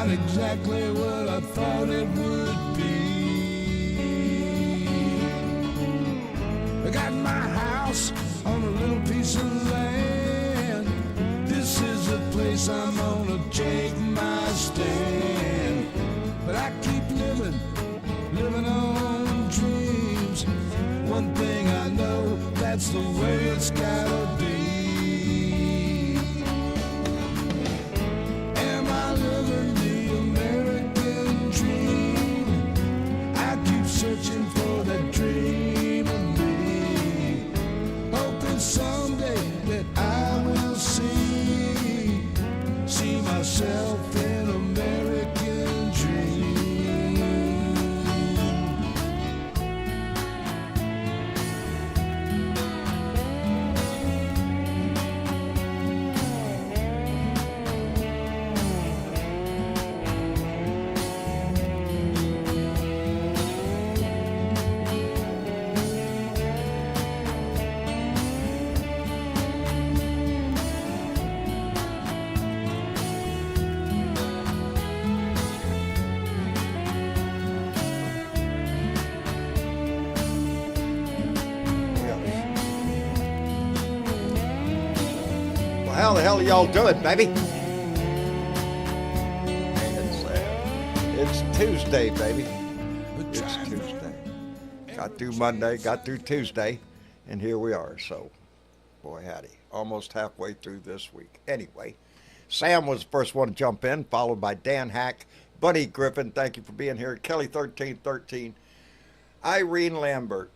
not exactly what I thought it would be. I got my house on a little piece of land. This is the place I'm gonna take my stand. But I keep living on dreams. One thing I know, that's the way it's gotta be. Am I living the American dream? I keep searching for that dream in me, hoping someday that I will see myself in American dream. How the hell are y'all doing, baby? It's Tuesday, baby. It's Tuesday. Got through Monday, got through Tuesday, and here we are. So, boy howdy, almost halfway through this week. Anyway, Sam was the first one to jump in, followed by Dan Hack, Buddy Griffin, thank you for being here, Kelly1313, Irene Lambert.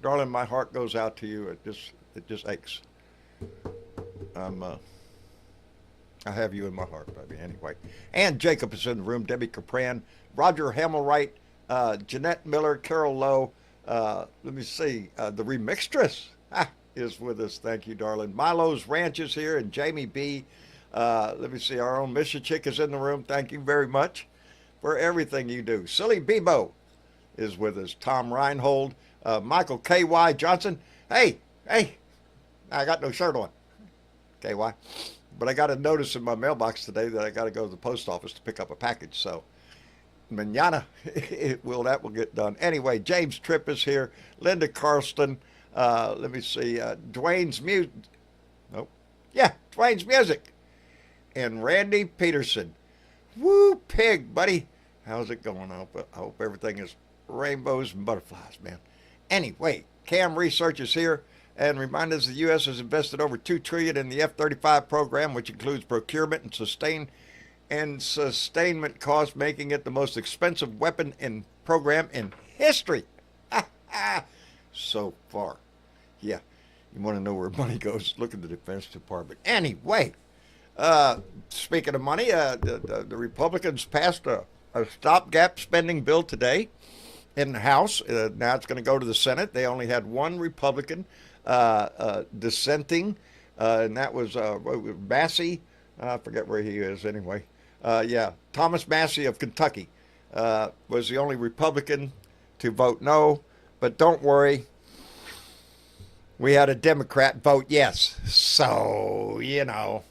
Darling, my heart goes out to you. It just aches. I have you in my heart, baby, anyway. And Jacob is in the room, Debbie Capran, Roger Hamilwright, Jeanette Miller, Carol Lowe, let me see, the remixtress is with us. Thank you, darling. Milo's Ranch is here, and Jamie B. Let me see, our own Misha Chick is in the room. Thank you very much for everything you do. Silly Bebo is with us. Tom Reinhold, Michael K.Y. Johnson. Hey, I got no shirt on. KY. But I got a notice in my mailbox today that I got to go to the post office to pick up a package. So, mañana, that will get done. Anyway, James Tripp is here. Linda Carlston. Let me see. Dwayne's music. Nope. Yeah, Dwayne's music. And Randy Peterson. Woo, pig, buddy. How's it going? I hope everything is rainbows and butterflies, man. Anyway, Cam Research is here. And remind us the U.S. has invested over $2 trillion in the F-35 program, which includes procurement and sustainment costs, making it the most expensive weapon and program in history. So far. Yeah, you want to know where money goes, look at the Defense Department. Anyway, speaking of money, the Republicans passed a stopgap spending bill today in the House. Now it's going to go to the Senate. They only had one Republican dissenting, and that was Massey. I forget where he is anyway. Thomas Massey of Kentucky was the only Republican to vote no. But don't worry, we had a Democrat vote yes. So, I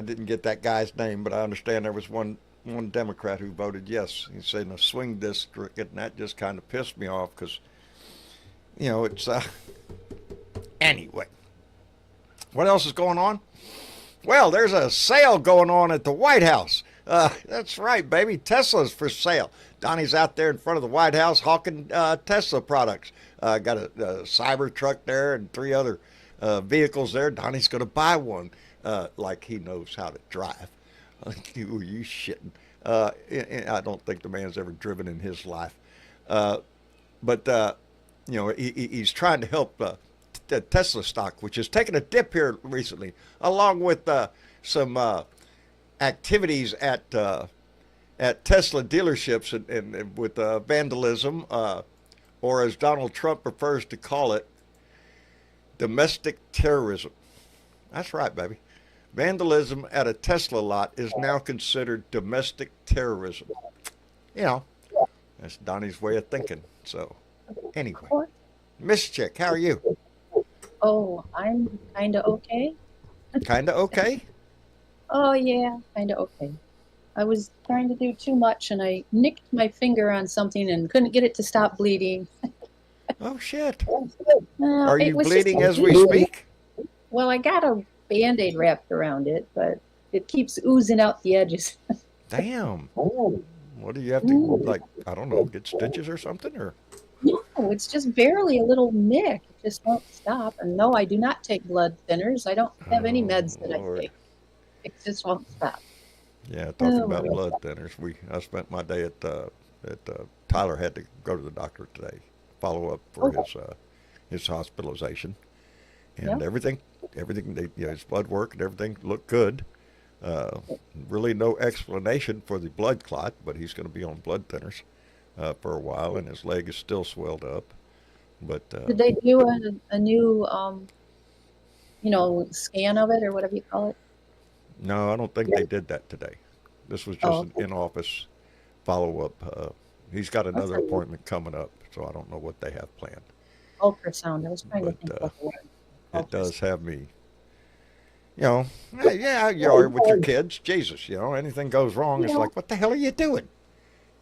didn't get that guy's name, but I understand there was one Democrat who voted yes. He said in a swing district, and that just kind of pissed me off because, it's... Anyway, what else is going on? Well, there's a sale going on at the White House. That's right, baby. Tesla's for sale. Donnie's out there in front of the White House hawking Tesla products. Got a Cybertruck there and 3 other vehicles there. Donnie's going to buy one like he knows how to drive. Are you shitting? I don't think the man's ever driven in his life. But he's trying to help the Tesla stock, which has taken a dip here recently, along with some activities at Tesla dealerships and with vandalism, or as Donald Trump prefers to call it, domestic terrorism. That's right, baby. Vandalism at a Tesla lot is now considered domestic terrorism. That's Donnie's way of thinking. So, anyway, Miss Chick, how are you? Oh, I'm kind of okay. Kind of okay? Oh, yeah, kind of okay. I was trying to do too much, and I nicked my finger on something and couldn't get it to stop bleeding. Oh shit! No, Are it you was just bleeding as we speak? well, I got a Band-Aid wrapped around it, but it keeps oozing out the edges. Damn. What do you have to like? I don't know. Get stitches or something, or? No, it's just barely a little nick. It just won't stop. And no, I do not take blood thinners. I don't have any Oh meds that I Lord. take. It just won't stop. Yeah, talking Oh, about well. blood thinners. I spent my day Tyler had to go to the doctor today, follow up for his hospitalization, and Yeah. everything his blood work and everything looked good. Uh, really no explanation for the blood clot, but he's going to be on blood thinners for a while, and his leg is still swelled up. But Did they do a new, scan of it or whatever you call it? no, I don't think they did that today. This was just Oh, an in-office follow-up. He's got that's another a appointment coming up, so I don't know what they have planned. ultrasound. I was trying to But think what the word. it does Ultrasound. have me, yeah, you are with your kids. Jesus, anything goes wrong, it's Yeah, like, what the hell are you doing?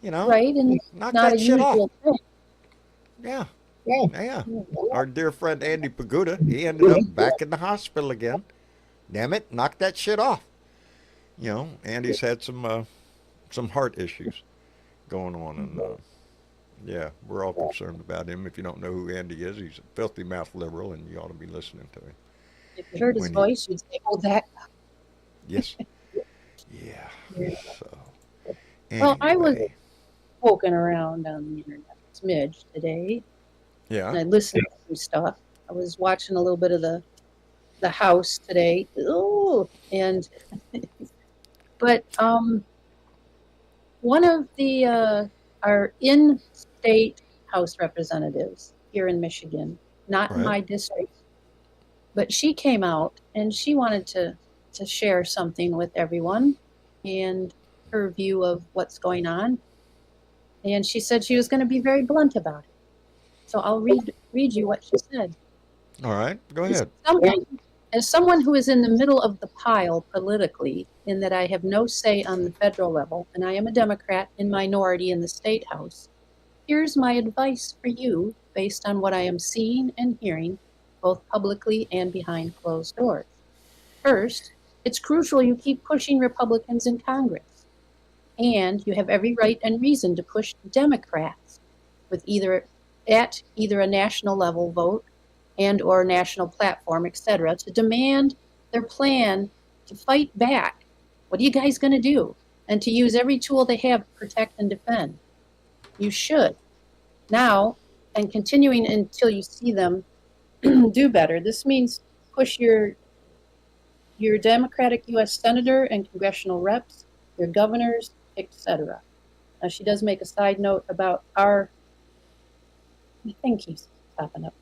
You know, right, and it's knock not a that shit off. usual thing. Yeah, Yeah. yeah. Our dear friend Andy Paguda, he ended up back in the hospital again. Damn it, knock that shit off. Andy's had some heart issues going on, and yeah, we're all concerned about him. If you don't know who Andy is, he's a filthy mouth liberal, and you ought to be listening to him. If you heard his When voice, you'd say, "Oh, that." Yes, yeah. Yeah. So Well, I was anyway, poking around on the internet a smidge today, yeah, and I listened to some stuff. I was watching a little bit of the House today. Oh, and but one of our in-state House representatives here in Michigan, not in right. my district, but she came out and she wanted to share something with everyone and her view of what's going on. And she said she was going to be very blunt about it. So I'll read you what she said. All right, go As ahead. someone, as someone who is in the middle of the pile politically, in that I have no say on the federal level, and I am a Democrat in minority in the state house, here's my advice for you based on what I am seeing and hearing, both publicly and behind closed doors. First, it's crucial you keep pushing Republicans in Congress, and you have every right and reason to push Democrats with either a national level vote and or national platform, etc., to demand their plan to fight back. What are you guys going to do? And to use every tool they have to protect and defend. You should. Now, and continuing until you see them do better, this means push your Democratic U.S. senator and congressional reps, your governors, etc. Now, she does make a side note about I think he's popping up.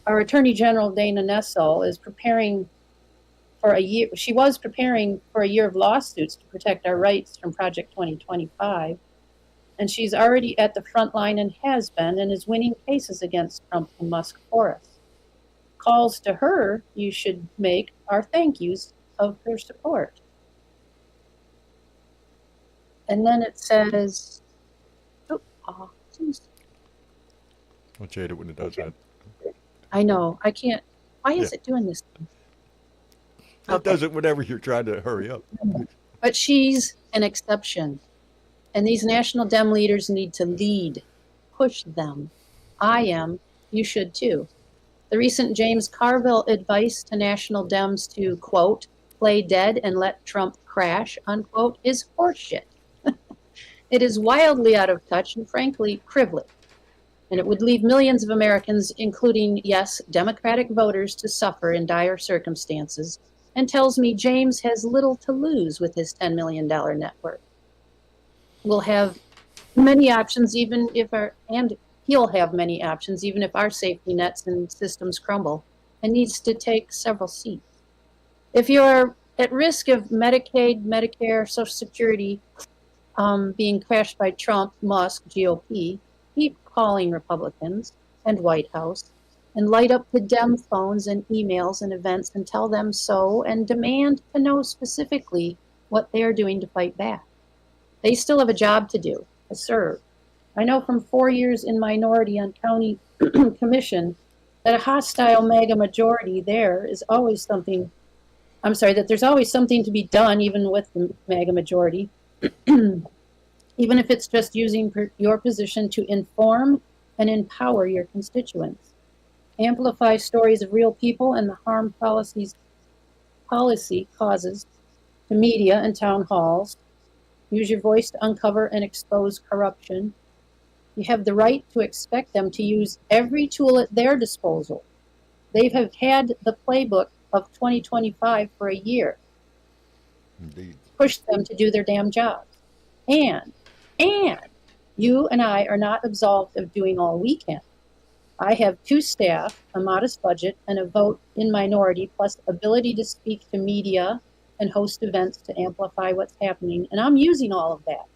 Our Attorney General, Dana Nessel, is preparing for a year. She was preparing for a year of lawsuits to protect our rights from Project 2025. And she's already at the front line and has been and is winning cases against Trump and Musk for us. Calls to her you should make are thank yous of her support. And then it says, geez. Don't you hate it when it does that? I know, I can't, why is Yeah, it doing this? it does it whenever you're trying to hurry up. But she's an exception. And these national Dem leaders need to lead, push them. I am, you should too. The recent James Carville advice to national Dems to, quote, play dead and let Trump crash, unquote, is horseshit. It is wildly out of touch and frankly privileged. And it would leave millions of Americans, including, yes, Democratic voters, to suffer in dire circumstances, and tells me James has little to lose with his $10 million net worth. We'll have many options, even if he'll have many options, even if our safety nets and systems crumble, and needs to take several seats. If you're at risk of Medicaid, Medicare, Social Security being crashed by Trump, Musk, GOP, keep calling Republicans and White House and light up the Dem phones and emails and events and tell them so and demand to know specifically what they are doing to fight back. They still have a job to do, to serve. I know from 4 years in minority on county commission that a hostile mega majority there is always something, I'm sorry, that there's always something to be done even with the mega majority, even if it's just using your position to inform and empower your constituents. Amplify stories of real people and the harm policy causes to media and town halls. Use your voice to uncover and expose corruption. You have the right to expect them to use every tool at their disposal. They have had the playbook of 2025 for a year. Indeed. Push them to do their damn jobs. And you and I are not absolved of doing all we can. I have 2 staff, a modest budget, and a vote in minority, plus ability to speak to media and host events to amplify what's happening, and I'm using all of that.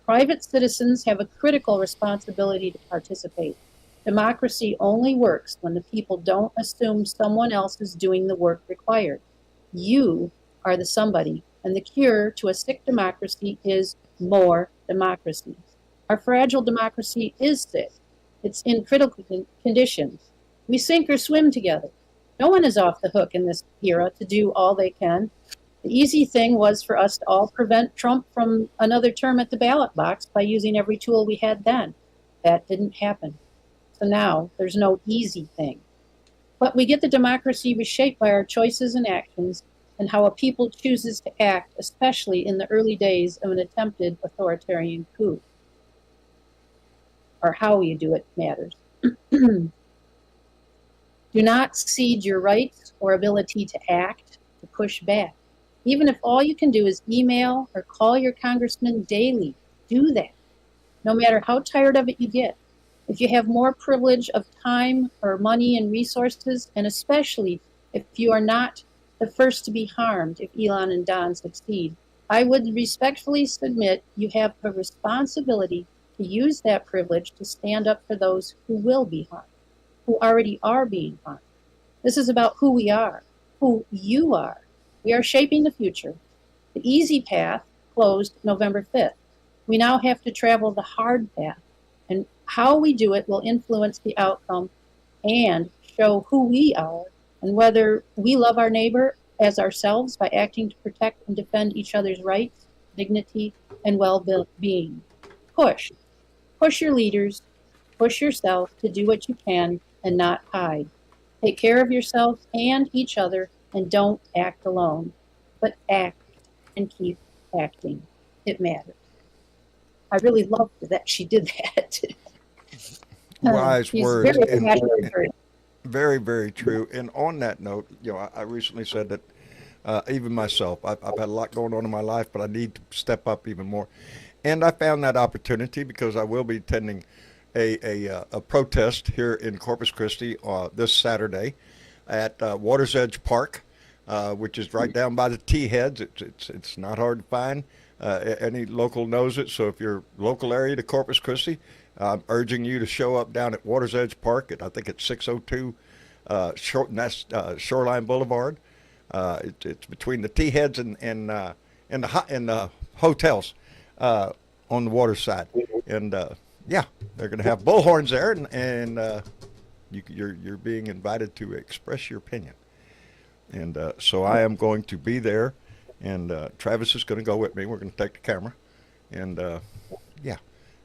Private citizens have a critical responsibility to participate. Democracy only works when the people don't assume someone else is doing the work required. You are the somebody, and the cure to a sick democracy is more democracy. Our fragile democracy is sick. It's in critical condition. We sink or swim together. No one is off the hook in this era to do all they can. The easy thing was for us to all prevent Trump from another term at the ballot box by using every tool we had then. That didn't happen. So now there's no easy thing. But we get the democracy reshaped by our choices and actions and how a people chooses to act, especially in the early days of an attempted authoritarian coup. Or how you do it matters. Do not cede your rights or ability to act, to push back. Even if all you can do is email or call your congressman daily, do that. No matter how tired of it you get. If you have more privilege of time or money and resources, and especially if you are not the first to be harmed if Elon and Don succeed, I would respectfully submit you have a responsibility to use that privilege to stand up for those who will be harmed, who already are being harmed. This is about who we are, who you are. We are shaping the future. The easy path closed November 5th. We now have to travel the hard path, and how we do it will influence the outcome and show who we are and whether we love our neighbor as ourselves by acting to protect and defend each other's rights, dignity, and well-being. Push your leaders, push yourself to do what you can and not hide. Take care of yourself and each other and don't act alone, but act and keep acting. It matters. I really loved that she did that. Wise She's words. very passionate. Very, very true. And on that note, I recently said that even myself, I've had a lot going on in my life, but I need to step up even more. And I found that opportunity because I will be attending a protest here in Corpus Christi this Saturday at Water's Edge Park, which is right down by the T-heads. It's not hard to find. Any local knows it. So if you're local area to Corpus Christi, I'm urging you to show up down at Water's Edge Park. I think it's 602 Shoreline Boulevard. It's between the T-heads and the hotels on the water side. And yeah, they're going to have bullhorns there, and you're being invited to express your opinion. And so I am going to be there, and Travis is going to go with me. We're going to take the camera, and yeah,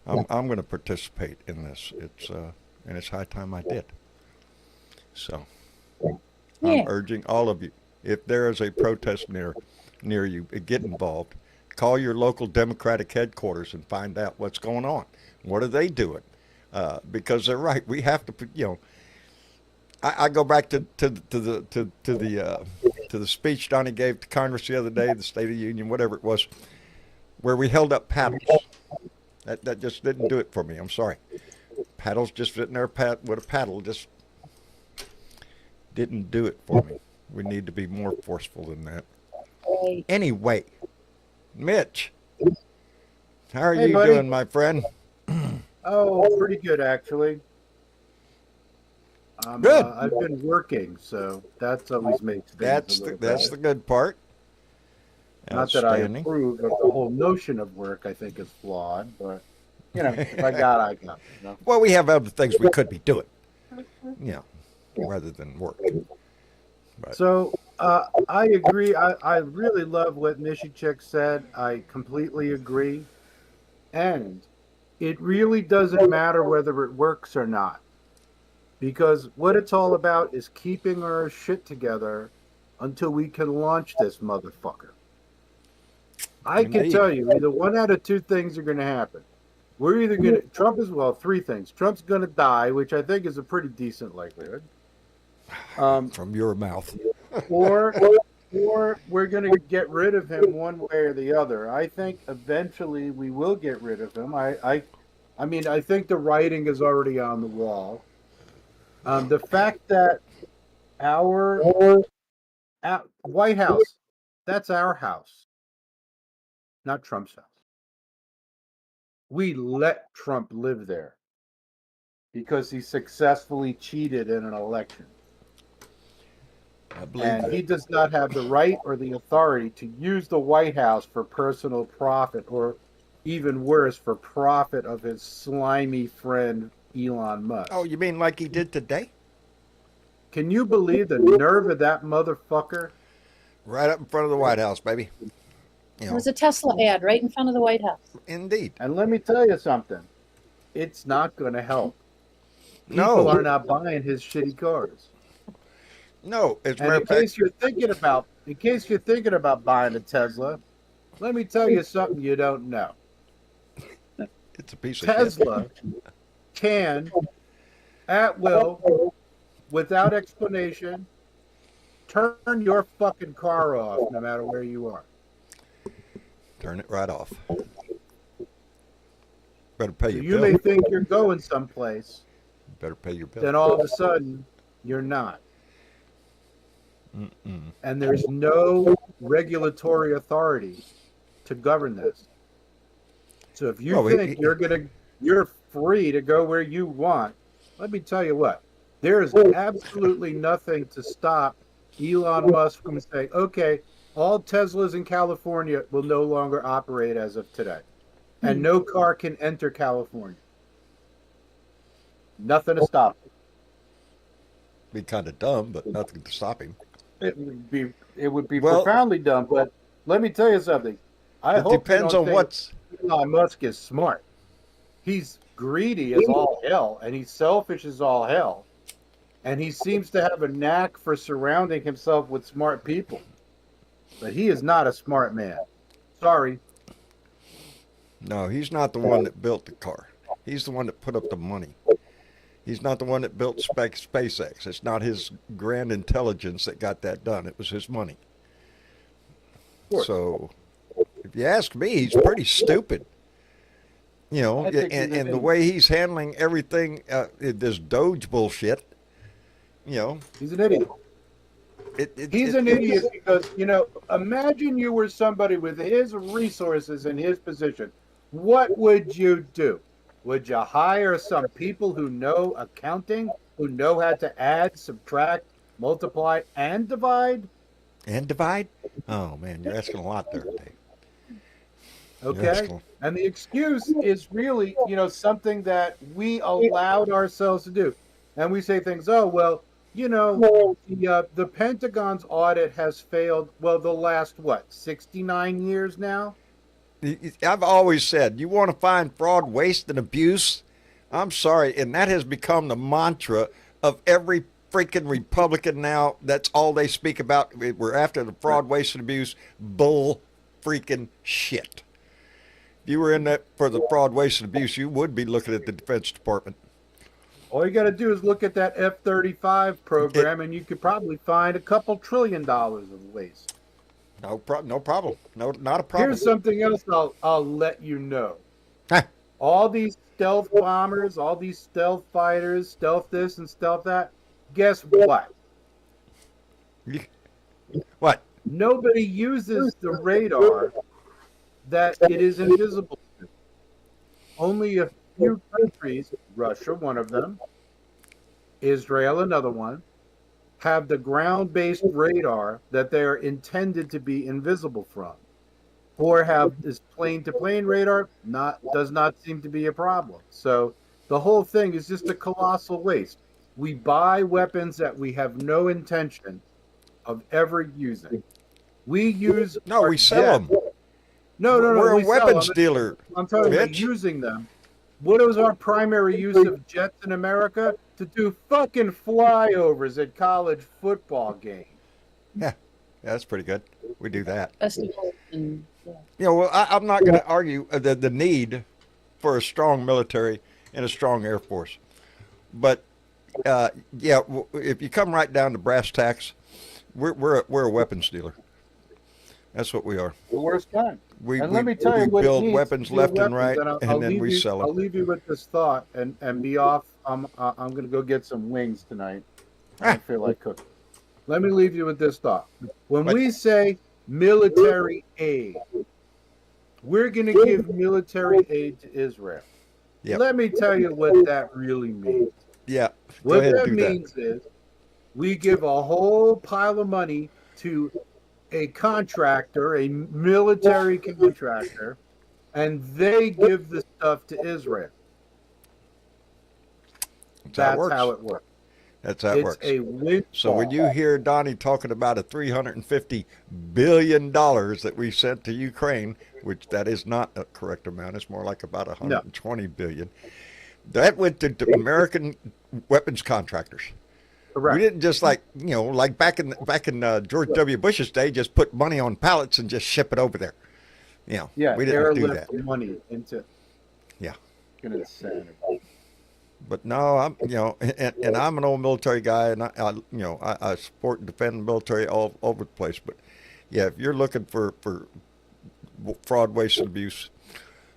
I'm going to participate in this. And it's high time I did. So I'm urging all of you, if there is a protest near you, get involved. Call your local Democratic headquarters and find out what's going on. What are they doing? Because they're right. We have to, I go back to the speech Donnie gave to Congress the other day, the State of the Union, whatever it was, where we held up paddles. That just didn't do it for me. I'm sorry. Paddles just sitting there with a paddle just didn't do it for me. We need to be more forceful than that. Anyway, Mitch, how are you buddy. doing, my friend? Oh, pretty good, actually. Good. I've been working, so that's always makes things a little That's better. the good part. Not that I Outstanding. approve of the whole notion of work. I think is flawed, but if I got, I got. Well, we have other things we could be doing, rather than work. But So I agree. I really love what Nishicek said. I completely agree. And it really doesn't matter whether it works or not. Because what it's all about is keeping our shit together until we can launch this motherfucker. I can Indeed. tell you, either one out of two things are going to happen. We're either going to, Trump is, well, three things. Trump's going to die, which I think is a pretty decent likelihood. From your mouth. or we're going to get rid of him one way or the other. I think eventually we will get rid of him. I mean, I think the writing is already on the wall. The fact that our White House, that's our house, not Trump's house. We let Trump live there because he successfully cheated in an election. I believe And that. he does not have the right or the authority to use the White House for personal profit, or even worse, for profit of his slimy friend Elon Musk. Oh, you mean like he did today? Can you believe the nerve of that motherfucker? Right up in front of the White House, baby. There was a Tesla ad right in front of the White House. Indeed. And let me tell you something. It's not going to help. People No. are not buying his shitty cars. No, as a And matter in of fact, case you're thinking about buying a Tesla, let me tell you something you don't know. it's a piece of shit. Tesla can, at will, without explanation, turn your fucking car off no matter where you are. Turn it right off. Better pay So your you bill. may think you're going someplace, Better pay your bill. then all of a sudden you're not. And there's no regulatory authority to govern this. So if you think you're free to go where you want, let me tell you what. There is absolutely nothing to stop Elon Musk from saying, okay, all Teslas in California will no longer operate as of today. And no car can enter California. Nothing to stop it. Be kind of dumb, but nothing to stop him. It would be Well- profoundly dumb, but let me tell you something. I It hope you depends don't on think what's. Elon Musk is smart. He's greedy as all hell, and he's selfish as all hell. And he seems to have a knack for surrounding himself with smart people. But he is not a smart man. Sorry. No, he's not the one that built the car. He's the one that put up the money. He's not the one that built SpaceX. It's not his grand intelligence that got that done. It was his money. So, if you ask me, he's pretty stupid. You know, I think he's and an the idiot. way he's handling everything, this Doge bullshit, you know. He's an idiot. He's an idiot because, imagine you were somebody with his resources and his position. What would you do? Would you hire some people who know accounting, who know how to add, subtract, multiply, and divide? And divide? Oh, man, you're asking a lot there, Dave. Okay. And the excuse is really, something that we allowed ourselves to do. And we say things, oh, well, the Pentagon's audit has failed, well, the last, 69 years now? I've always said, you want to find fraud, waste, and abuse? I'm sorry, and that has become the mantra of every freaking Republican now. That's all they speak about. We're after the fraud, waste, and abuse. Bull freaking shit. If you were in that for the fraud, waste, and abuse, you would be looking at the Defense Department. All you got to do is look at that F-35 program, and you could probably find a couple $1 trillion of waste. No problem. No, not a problem. Here's something else I'll let you know. Huh. All these stealth bombers, all these stealth fighters, stealth this and stealth that, guess what? What? Nobody uses the radar that it is invisible to. Only a few countries, Russia one of them, Israel another one, have the ground-based radar that they are intended to be invisible from. or have this plane-to-plane radar does not seem to be a problem. So the whole thing is just a colossal waste. We buy weapons that we have no intention of ever using. We use No, our we sell jets. them. No, We're a we sell weapons them. dealer, I'm talking about Mitch. using them. What is our primary use of jets in America? To do fucking flyovers at college football games. Yeah, that's pretty good. We do that. Festivals and yeah. You know, well, I'm not going to argue the need for a strong military and a strong Air Force. But, yeah, if you come right down to brass tacks, we're a weapons dealer. That's what we are. The worst kind. We And let me tell you what build needs weapons to be left and weapons, right, I'll and then leave we you, sell I'll them. leave you with this thought and be off. I'm going to go get some wings tonight. I don't feel like cooking. Let me leave you with this thought. When What? we say military aid, we're going to give military aid to Israel. Yep. Let me tell you what that really means. Yeah, go What ahead and that do that. means is we give a whole pile of money to a contractor, a military contractor, and they give the stuff to Israel. That's how it works. That's how it It's works. a windfall. So when you hear Donnie talking about a $350 billion that we sent to Ukraine, which that is not a correct amount, it's more like about 120 billion. That went to American weapons contractors. Correct. We didn't just like back in George W. Bush's day, just put money on pallets and just ship it over there. Yeah, we didn't do that. money into. Yeah. Insanity. But no, and I'm an old military guy, and I support and defend the military all over the place. But yeah, if you're looking for fraud, waste, and abuse,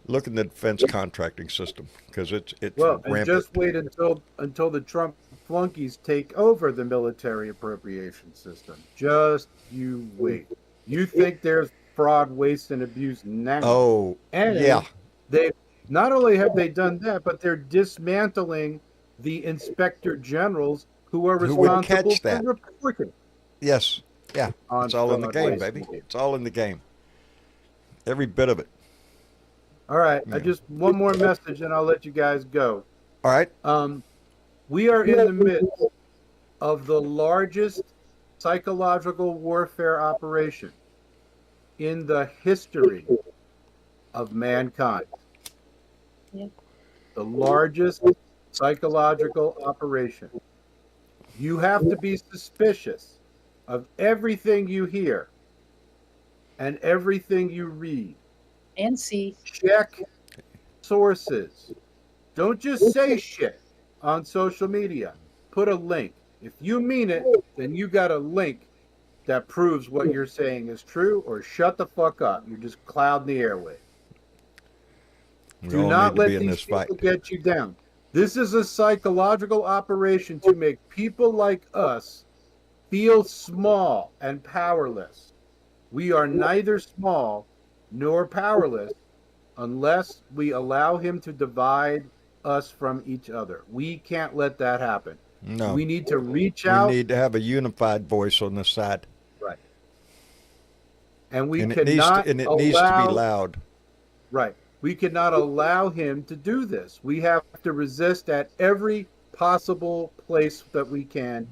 look in the defense contracting system because it's Well, rampant. and just wait until the Trump flunkies take over the military appropriation system. Just you wait. You think there's fraud, waste, and abuse now? Oh, and yeah. They not only have they done that, but they're dismantling the inspector generals who are Who would responsible catch that? for reporting. Yes, yeah. On It's all in the fraud, game, waste, baby. and abuse. It's all in the game. Every bit of it. All right, Yeah. I just one more message, and I'll let you guys go. All right. We are in the midst of the largest psychological warfare operation in the history of mankind. Yeah. The largest psychological operation. You have to be suspicious of everything you hear and everything you read. And see. Check sources. Don't just say shit on social media. Put a link. If you mean it, then you got a link that proves what you're saying is true, or shut the fuck up. You're just clouding the airwaves. We Do all not need to let be in these this fight. people get you down. This is a psychological operation to make people like us feel small and powerless. We are neither small nor powerless unless we allow him to divide us from each other. We can't let that happen. No. We need to reach We out. need to have a unified voice on this side. Right. And we And cannot it needs to be allow, loud. right. We cannot allow him to do this. We have to resist at every possible place that we can,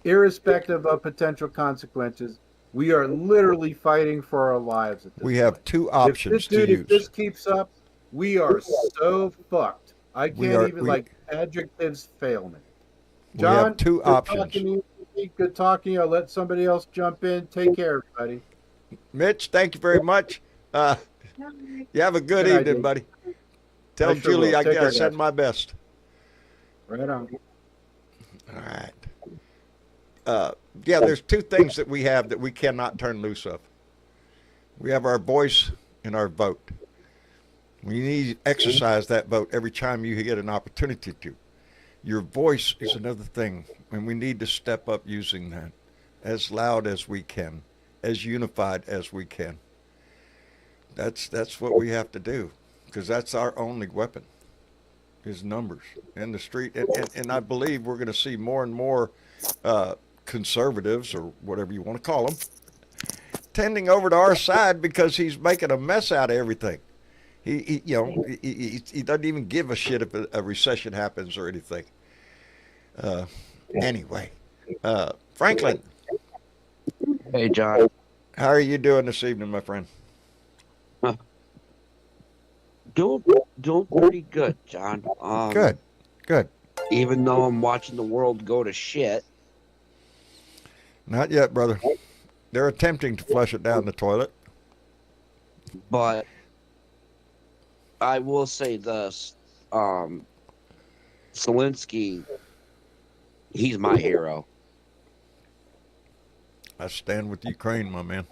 irrespective of potential consequences. We are literally fighting for our lives at this We have point. two If options this to dude, if this use. keeps up, we are so fucked. I can't We adjectives fail me. We John, have two good options. talking to you. Good talking to you. I'll let somebody else jump in. Take care, everybody. Mitch, thank you very much. You have a good Good evening, idea. buddy. Tell I sure Julie will. I Take care, send guys. my best. Right on. All right. Yeah, there's two things that we have that we cannot turn loose of. We have our voice and our vote. We need to exercise that vote every time you get an opportunity to. Your voice is another thing, and we need to step up using that as loud as we can, as unified as we can. That's what we have to do, because that's our only weapon, is numbers in the street. And I believe we're going to see more and more conservatives, or whatever you want to call them, tending over to our side because he's making a mess out of everything. He doesn't even give a shit if a recession happens or anything. Anyway, Franklin, Hey, John. how are you doing this evening, my friend? Doing pretty good, John. Good. Even though I'm watching the world go to shit. Not yet, brother. They're attempting to flush it down the toilet. But I will say this. Zelensky, he's my hero. I stand with Ukraine, my man.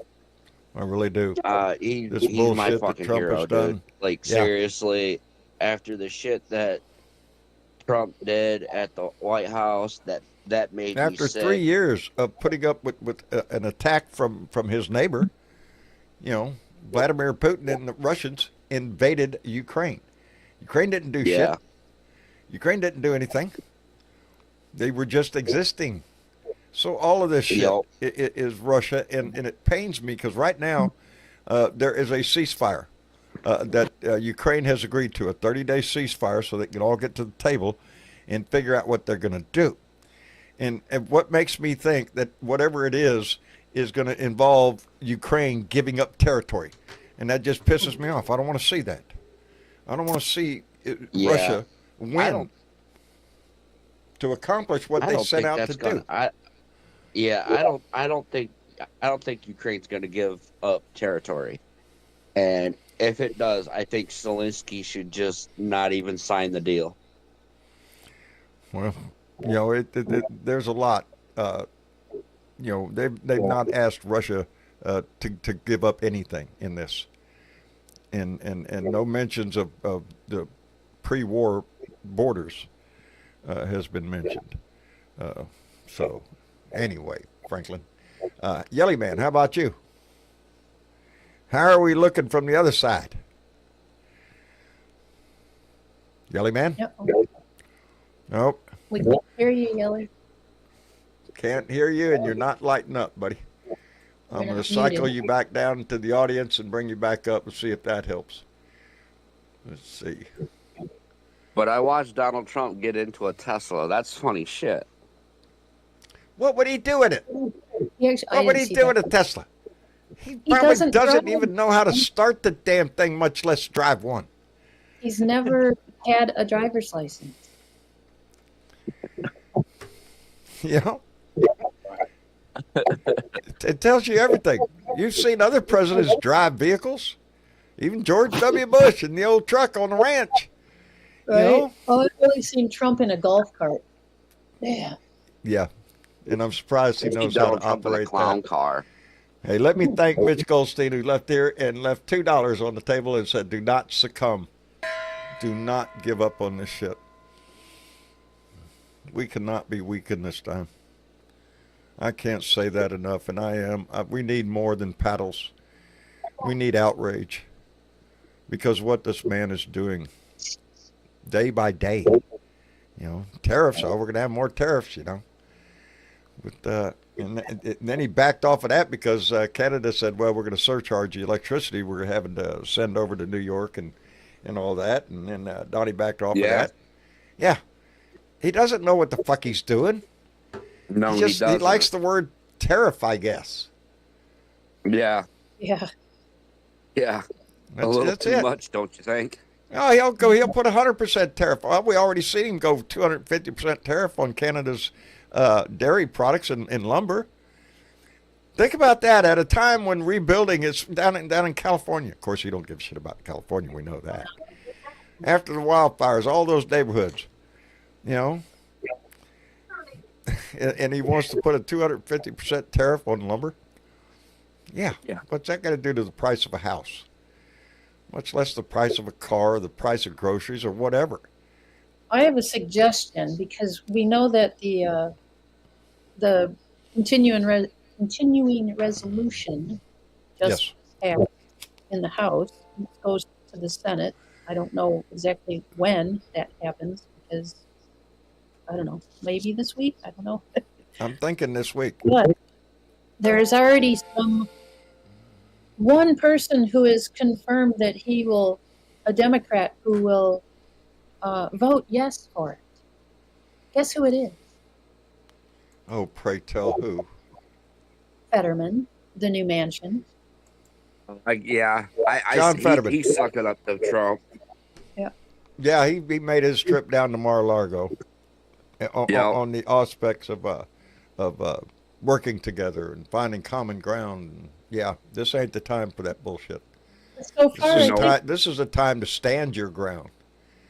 I really do. He's This my bullshit that fucking Trump hero, has done. dude. Like, Yeah. seriously, after the shit that Trump did at the White House, that made me After sick. 3 years of putting up with an attack from his neighbor, Vladimir Putin and the Russians invaded Ukraine. Ukraine didn't do Yeah. shit. Ukraine didn't do anything. They were just existing. So all of this shit Yep. is Russia, and it pains me because right now there is a ceasefire that Ukraine has agreed to, a 30-day ceasefire so they can all get to the table and figure out what they're going to do. And what makes me think that whatever it is going to involve Ukraine giving up territory. And that just pisses me off. I don't want to see that. I don't want to see Yeah. Russia I win don't- to accomplish what I they don't set think out to that's do. gonna. I don't think Ukraine's going to give up territory. And if it does, I think Zelensky should just not even sign the deal. Well, there's a lot. They've not asked Russia to give up anything in this, and no mentions of the pre-war borders has been mentioned. So, anyway, Franklin, Yelly Man, how about you? How are we looking from the other side? Yelly Man? Yep. Nope. We can't hear you, Yelly. Can't hear you, and you're not lighting up, buddy. I'm You're going not to cycle muted. you back down to the audience and bring you back up and see if that helps. Let's see. But I watched Donald Trump get into a Tesla. That's funny shit. What would he do in it? I What would didn't he see do that. in a Tesla? He probably doesn't doesn't drive. even know how to start the damn thing, much less drive one. He's never had a driver's license. You know? It tells you everything. You've seen other presidents drive vehicles. Even George W. Bush in the old truck on the ranch. Right? You know? Oh, I've only seen Trump in a golf cart. Yeah. Yeah. And I'm surprised he knows how Donald to Trump in a operate clown that. car. Hey, let me thank Mitch Goldstein, who left here and left $2 on the table and said, do not succumb. Do not give up on this shit. We cannot be weakened this time. I can't say that enough, and I am. We need more than paddles. We need outrage. Because what this man is doing day by day, tariffs, we're going to have more tariffs, And then he backed off of that because Canada said, well, we're going to surcharge the electricity we're having to send over to New York and all that. And then Donnie backed off of that. Yeah. He doesn't know what the fuck he's doing. No, he doesn't. He likes the word tariff, I guess. Yeah. Yeah. Yeah. A little That's too it. much, don't you think? Oh, he'll put 100% tariff. Well, we already seen him go 250% tariff on Canada's dairy products and lumber. Think about that at a time when rebuilding is down in California. Of course, you don't give a shit about California. We know that. After the wildfires, all those neighborhoods, and he wants to put a 250% tariff on lumber. Yeah. What's that got to do to the price of a house? Much less the price of a car, the price of groceries, or whatever. I have a suggestion because we know that the continuing resolution just passed in the House. It goes to the Senate. I don't know exactly when that happens because I don't know. Maybe this week. I don't know. I'm thinking this week. But there's already some one person who is confirmed that he will, a Democrat who will vote yes for it. Guess who it is? Oh, pray tell who? Fetterman, the new mansion. John Fetterman. He's sucking up to Trump. Yeah, he made his trip down to Mar-a-Lago on the aspects of working together and finding common ground. And yeah, this ain't the time for that bullshit. So far, This is a time to stand your ground.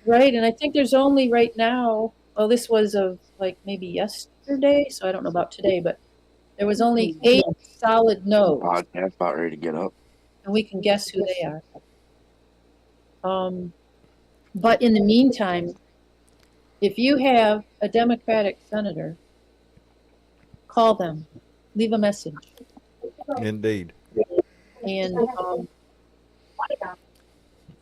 right, and I think there's only right now, well, this was of like maybe yesterday, so I don't know about today, but there was only 8 solid no's, Podcast about ready to get up. and we can guess who they are. But in the meantime, if you have a Democratic senator, call them, leave a message, Indeed. and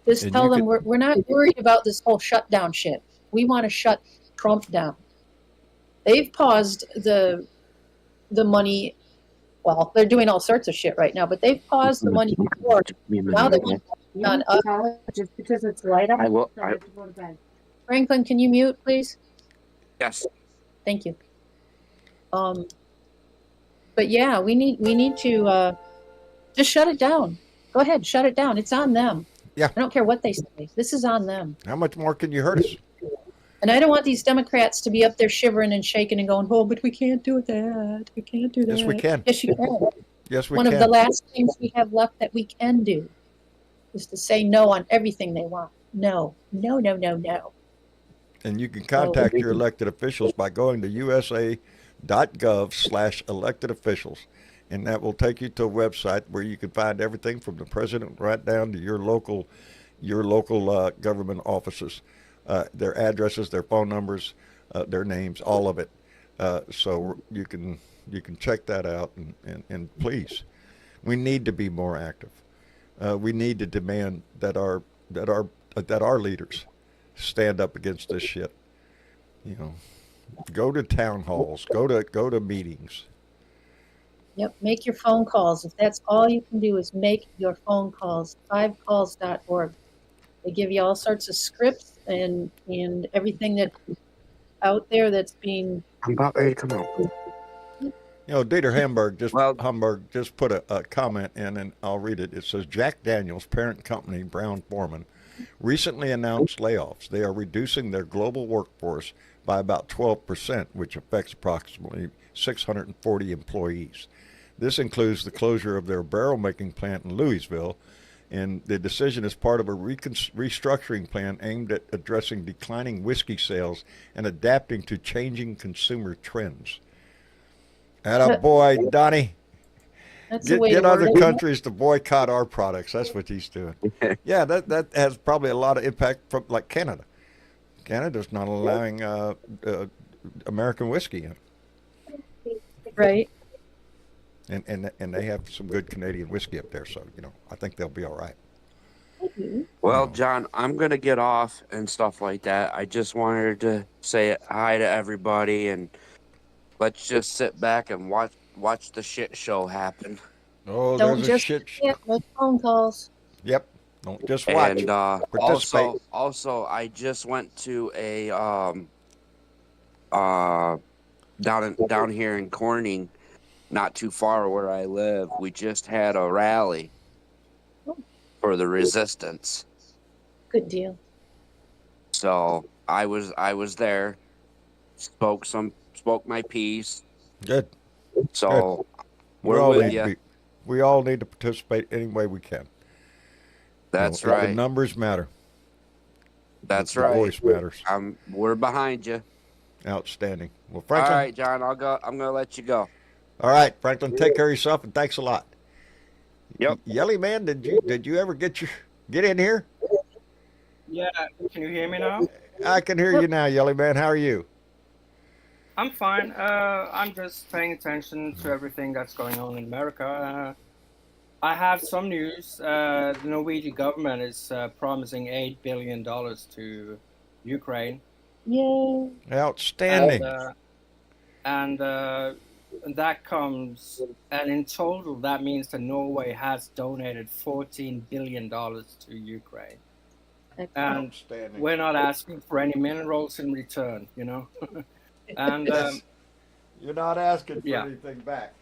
just And tell you them we're not worried about this whole shutdown shit. We want to shut Trump down. They've paused the money. Well, they're doing all sorts of shit right now, but they've paused the money before. Now they want on us. Just because it's light up. I will. so I have to go to bed. Franklin, can you mute, please? Yes. Thank you. But yeah, we need to just shut it down. Go ahead, shut it down. It's on them. Yeah. I don't care what they say. This is on them. How much more can you hurt us? And I don't want these Democrats to be up there shivering and shaking and going, "Oh, but we can't do that. We can't do that." Yes, we can. Yes, you can. Yes, we One can. of the last things we have left that we can do is to say no on everything they want. No, no, no, no, no. And you can contact your elected officials by going to usa.gov/elected officials. And that will take you to a website where you can find everything from the president right down to your local government offices, their addresses, their phone numbers, their names, all of it. So you can check that out. And please, we need to be more active. We need to demand that our leaders stand up against this shit. You know, go to town halls, go to meetings. Yep, make your phone calls. If that's all you can do is make your phone calls, 5calls.org. They give you all sorts of scripts and everything that out there that's being. I'm about ready to come out. You know, Dieter Hamburg just put a comment in, and I'll read it. It says, Jack Daniels' parent company, Brown-Forman, recently announced layoffs. They are reducing their global workforce by about 12%, which affects approximately 640 employees. This includes the closure of their barrel-making plant in Louisville, and the decision is part of a restructuring plan aimed at addressing declining whiskey sales and adapting to changing consumer trends. Attaboy, Donnie. That's the way Get to other word it. countries to boycott our products. That's what he's doing. Yeah, that has probably a lot of impact from like Canada. Canada's not allowing American whiskey in. Right. And they have some good Canadian whiskey up there, so I think they'll be all right. Well, John, I'm gonna get off and stuff like that. I just wanted to say hi to everybody, and let's just sit back and watch the shit show happen. Oh, Don't there's a just shit. make phone calls. Yep. Don't just watch. And Participate. also, I just went to a down here in Corning, not too far where I live. We just had a rally for the resistance. Good deal. So I was there, spoke my piece. Good. So We we're all with need you. to we all need to participate any way we can. That's The right. numbers matter. That's the right. voice matters. We're behind you. Outstanding. Well, All Franklin. right, John. I'm gonna let you go. All right, Franklin. Take care of yourself, and thanks a lot. Yep. Yelly man, did you ever get in here? Yeah, can you hear me now? I can hear you now, Yelly man. How are you? I'm fine. I'm just paying attention to everything that's going on in America. I have some news. The Norwegian government is promising $8 billion to Ukraine. Yay. Outstanding. And that comes, and in total, that means that Norway has donated $14 billion to Ukraine. And Outstanding. we're not asking for any minerals in return, you know? And Yes. You're not asking for yeah. anything back.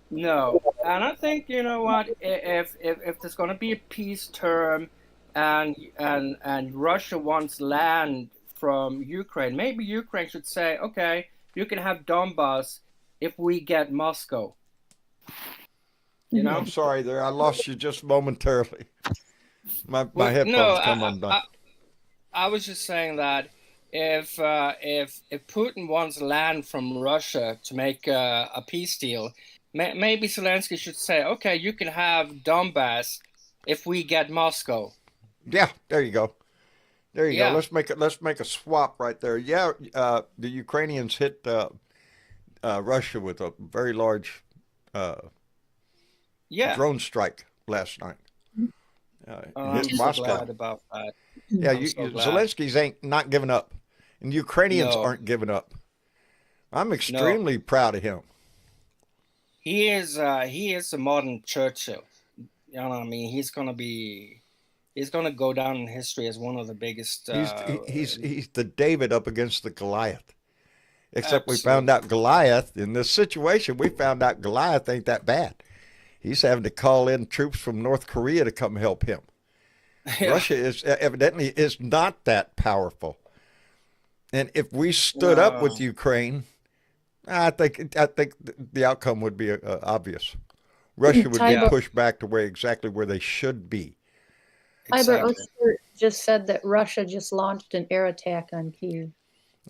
No, and I think, you know what, if there's going to be a peace term, and Russia wants land from Ukraine, maybe Ukraine should say, okay, you can have Donbass if we get Moscow. You know? I'm sorry there. I lost you just momentarily. My Well, headphones no, come undone. I was just saying that if Putin wants land from Russia to make a peace deal, maybe Zelensky should say, okay, you can have Donbass if we get Moscow. Yeah, there you go. There you Yeah. go. Let's make a swap right there. Yeah, the Ukrainians hit Russia with a very large Yeah. drone strike last night. I'm Hit so Moscow. glad about that. Yeah, I'm so glad. Zelensky's ain't not giving up, and Ukrainians No. aren't giving up. I'm extremely proud of him. He is a modern Churchill. You know what I mean? He's gonna go down in history as one of the biggest. He's the David up against the Goliath. Except we Absolutely. found out Goliath in this situation. We found out Goliath ain't that bad. He's having to call in troops from North Korea to come help him. Yeah. Russia is evidently not that powerful. And if we stood up with Ukraine, I think the outcome would be obvious. Russia would be Tiber- pushed back to exactly where they should be. Tiber Exactly. Oster just said that Russia just launched an air attack on Kyiv.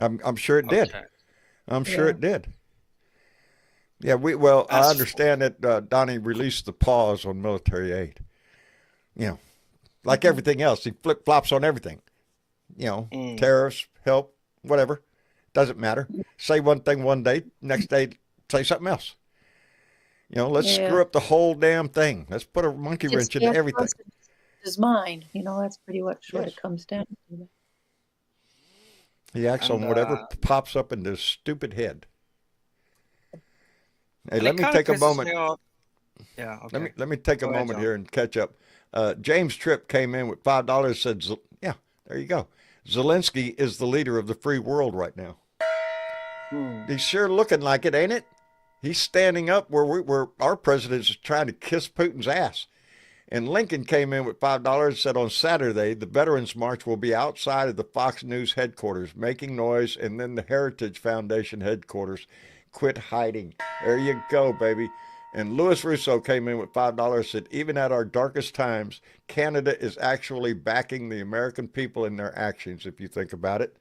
I'm sure it did. Okay. I'm sure Yeah. it did. Yeah, I understand that Donnie released the pause on military aid. You know, like everything else, he flip-flops on everything. You know, tariffs, help, whatever. Doesn't matter. Say one thing one day, next day say something else. You know, let's Yeah. screw up the whole damn thing. Let's put a monkey wrench into everything. His mind, that's pretty much what Yes. it comes down to. He acts on And, whatever pops up in his stupid head. Hey, And let it me kinda take a pisses moment. me off. Yeah. Okay. Let me take a Go ahead, moment John. here and catch up. James Tripp came in with $5. Said, "Yeah, there you go. Zelensky is the leader of the free world right now. He's sure looking like it, ain't it? He's standing up where our president is trying to kiss Putin's ass." And Lincoln came in with $5. Said, "On Saturday, the Veterans March will be outside of the Fox News headquarters, making noise, and then the Heritage Foundation headquarters. Quit hiding." There you go, baby. And Louis Russo came in with $5. Said, "Even at our darkest times, Canada is actually backing the American people in their actions, if you think about it.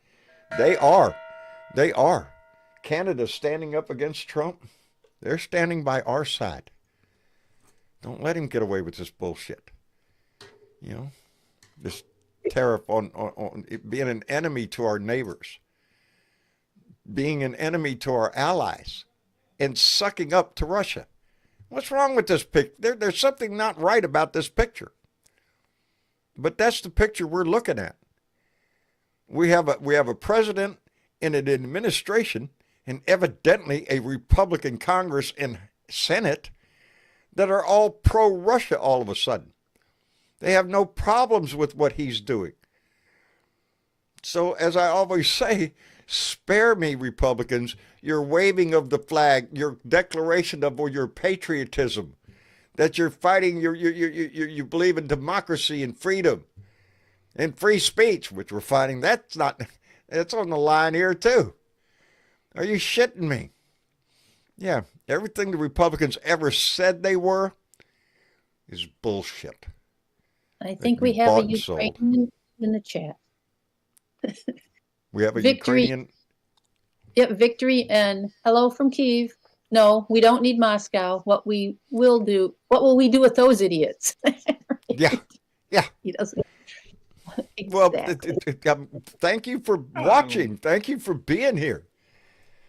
They are. They are. Canada's standing up against Trump. They're standing by our side. Don't let him get away with this bullshit. You know, this tariff on it being an enemy to our neighbors, being an enemy to our allies, and sucking up to Russia. What's wrong with this picture? There's something not right about this picture. But that's the picture we're looking at. We have a president and an administration, and evidently a Republican Congress and Senate, that are all pro-Russia all of a sudden. They have no problems with what he's doing. So, as I always say, spare me, Republicans, your waving of the flag, your declaration of your patriotism, that you're fighting, you believe in democracy and freedom and free speech, which we're fighting. That's on the line here too. Are you shitting me? Yeah, everything the Republicans ever said they were is bullshit. I think They we have bought a and sold. Ukrainian in the chat. We have a Victory. Ukrainian. Yep, victory and hello from Kyiv. No, we don't need Moscow. What will we do with those idiots? Yeah, yeah. He doesn't. Well, Exactly. thank you for watching. Thank you for being here.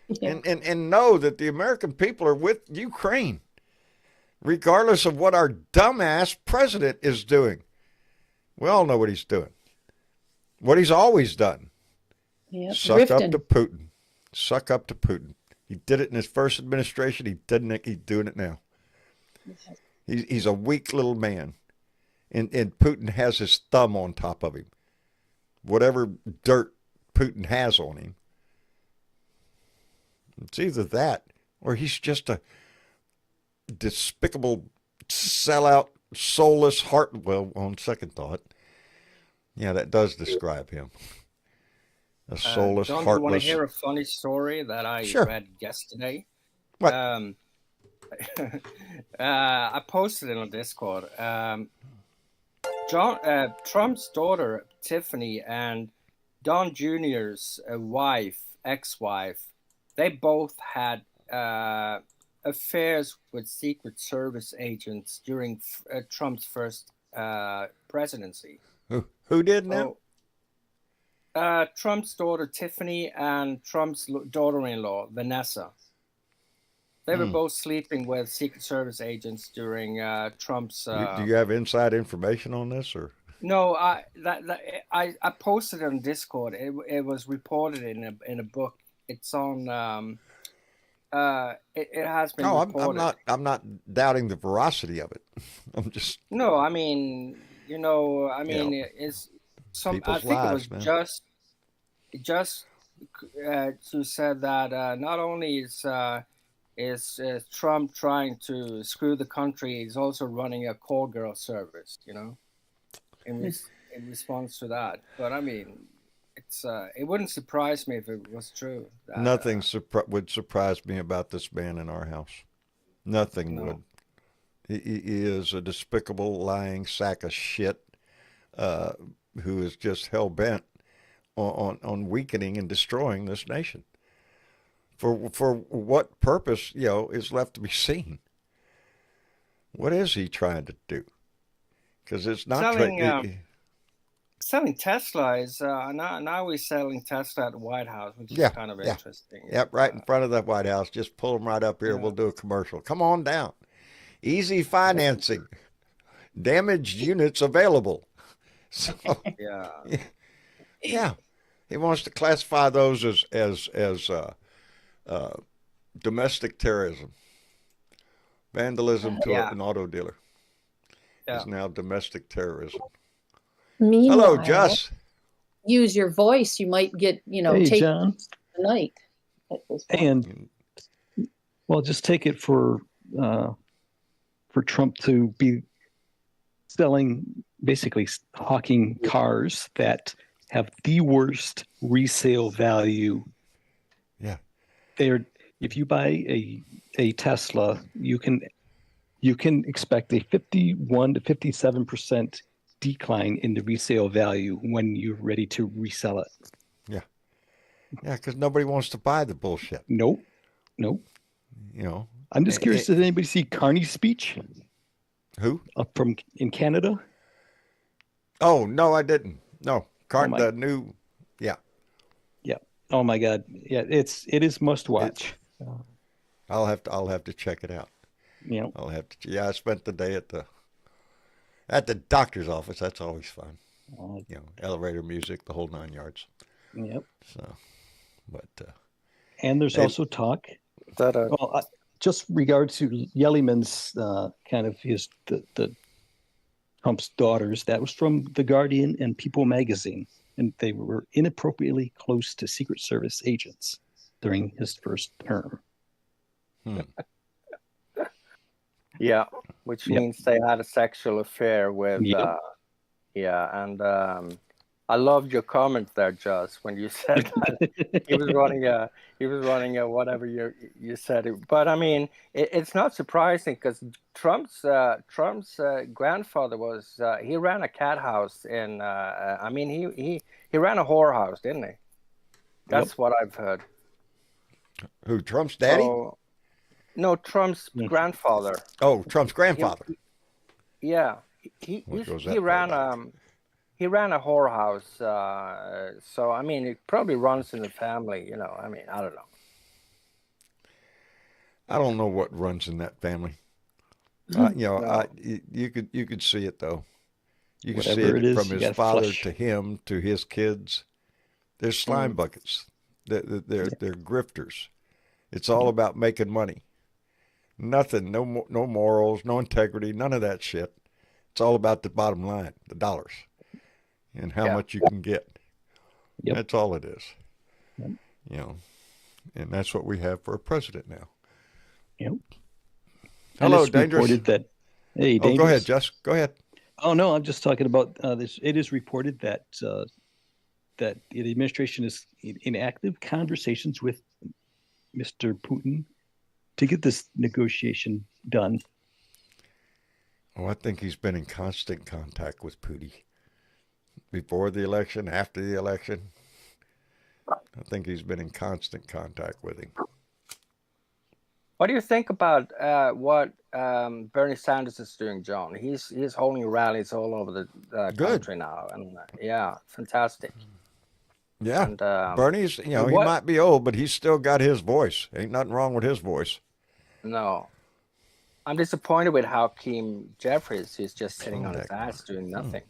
Yeah. And know that the American people are with Ukraine, regardless of what our dumbass president is doing. We all know what he's doing. What he's always done. Yep. Suck up Riften. to Putin. Suck up to Putin. He did it in his first administration. He didn't. He's doing it now. He's a weak little man, and Putin has his thumb on top of him. Whatever dirt Putin has on him, it's either that or he's just a despicable sellout, soulless heart. Well, on second thought, yeah, that does describe him. A soulless, John, heartless. you want to hear a funny story that I Sure. read yesterday? What? I posted it on Discord. Trump's daughter Tiffany and Don Jr.'s ex-wife, they both had affairs with Secret Service agents during Trump's first presidency. Who did now? Trump's daughter Tiffany and Trump's daughter-in-law Vanessa. They were both sleeping with Secret Service agents during Trump's. Do you have inside information on this, or? No, I posted it on Discord. It was reported in a book. It's on. It has been. No, reported. I'm not doubting the veracity of it. I'm just. No, I mean, it's some. I People's think lives, it was man. just who said that not only is Trump trying to screw the country, he's also running a call girl service, in response to that. But I mean, it wouldn't surprise me if it was true. Nothing would surprise me about this man in our house. Nothing No. would. He is a despicable, lying sack of shit who is just hell bent on weakening and destroying this nation. For what purpose, is left to be seen. What is he trying to do? Because it's not selling Tesla is now we're selling Tesla at the White House, which is kind of interesting. Yep, right in front of the White House. Just pull them right up here. We'll do a commercial. Come on down. Easy financing. Damaged units available. So yeah. He wants to classify those as domestic terrorism, vandalism to an auto dealer. Is now domestic terrorism. Meanwhile, Hello, Jess. use your voice. You might get, Hey, take John. tonight. And well, just take it for Trump to be selling, basically hawking cars that have the worst resale value. Yeah. If you buy a Tesla, you can expect a 51 to 57% decline in the resale value when you're ready to resell it. Yeah, because nobody wants to buy the bullshit. Nope. I'm just curious, did anybody see Carney's speech? Who? Up in Canada? Oh, no, I didn't. No, the new, Yeah. Oh my God. Yeah, it is must watch. I'll have to check it out. Yeah. I'll have to. Yeah, I spent the day at the doctor's office. That's always fun. Elevator music, the whole 9 yards. Yep. So, but And there's also talk that just regard to Yellyman's kind of the Trump's daughters. That was from The Guardian and People magazine, and they were inappropriately close to Secret Service agents during his first term. Yeah, which means they had a sexual affair with. Yep. And I loved your comment there, Joss, when you said that he was running a whatever you said. But I mean, it's not surprising because Trump's grandfather was he ran a cat house in. He ran a whorehouse, didn't he? That's what I've heard. Who? Trump's daddy? No, Trump's grandfather. Oh, Trump's grandfather. He ran a whorehouse. So I mean, it probably runs in the family. I mean, I don't know. I don't know what runs in that family. You could see it though. You can see it from his father to him to his kids. They're slime buckets. They're grifters. It's all about making money. Nothing, no morals, no integrity, none of that shit. It's all about the bottom line, the dollars, and how much you can get. Yep. That's all it is. Yep. You know, and that's what we have for a president now. Yep. Hello, Dangerous. That, hey, Dangerous. Go ahead, Jess. Go ahead. Oh no, I'm just talking about this. It is reported that that the administration is in active conversations with Mr. Putin to get this negotiation done. Oh, I think he's been in constant contact with Putin before the election, after the election. I think he's been in constant contact with him. What do you think about what Bernie Sanders is doing, John? He's holding rallies all over the country now, and yeah, fantastic. Yeah, and, Bernie's, he might be old, but he's still got his voice. Ain't nothing wrong with his voice. No. I'm disappointed with Hakeem Jeffries, who's just sitting on his ass doing nothing.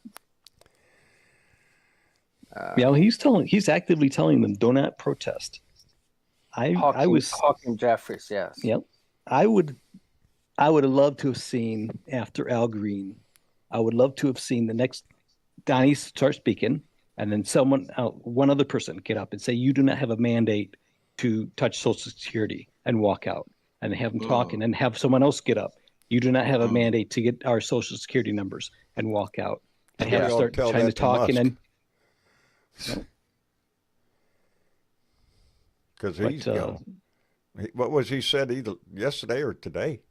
He's actively telling them, do not protest. Hakeem Jeffries, yes. Yep. I would have loved to have seen after Al Green. I would love to have seen the next Donnie start speaking, and then one other person get up and say, you do not have a mandate to touch Social Security, and walk out and have them talk, and then have someone else get up. You do not have a mandate to get our Social Security numbers, and walk out and have them start trying to talk. And then, because he's, what was he said either yesterday or today?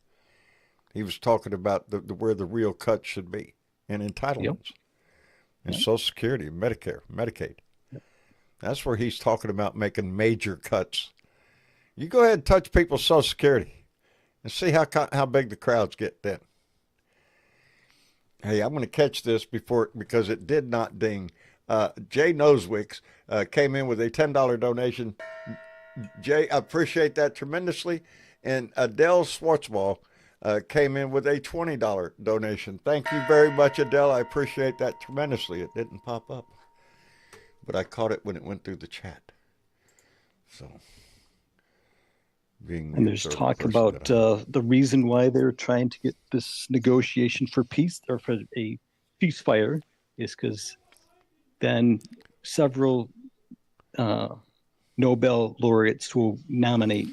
He was talking about where the real cuts should be, and entitlements, and Social Security, Medicare, Medicaid. Yep. That's where he's talking about making major cuts. You go ahead and touch people's Social Security, and see how big the crowds get then. Hey, I'm going to catch this because it did not ding. Jay Noswicks came in with a $10 donation. Jay, I appreciate that tremendously. And Adele Schwartzwall came in with a $20 donation. Thank you very much, Adele. I appreciate that tremendously. It didn't pop up, but I caught it when it went through the chat. So, and there's talk about the reason why they're trying to get this negotiation for peace, or for a ceasefire, is because then several Nobel laureates will nominate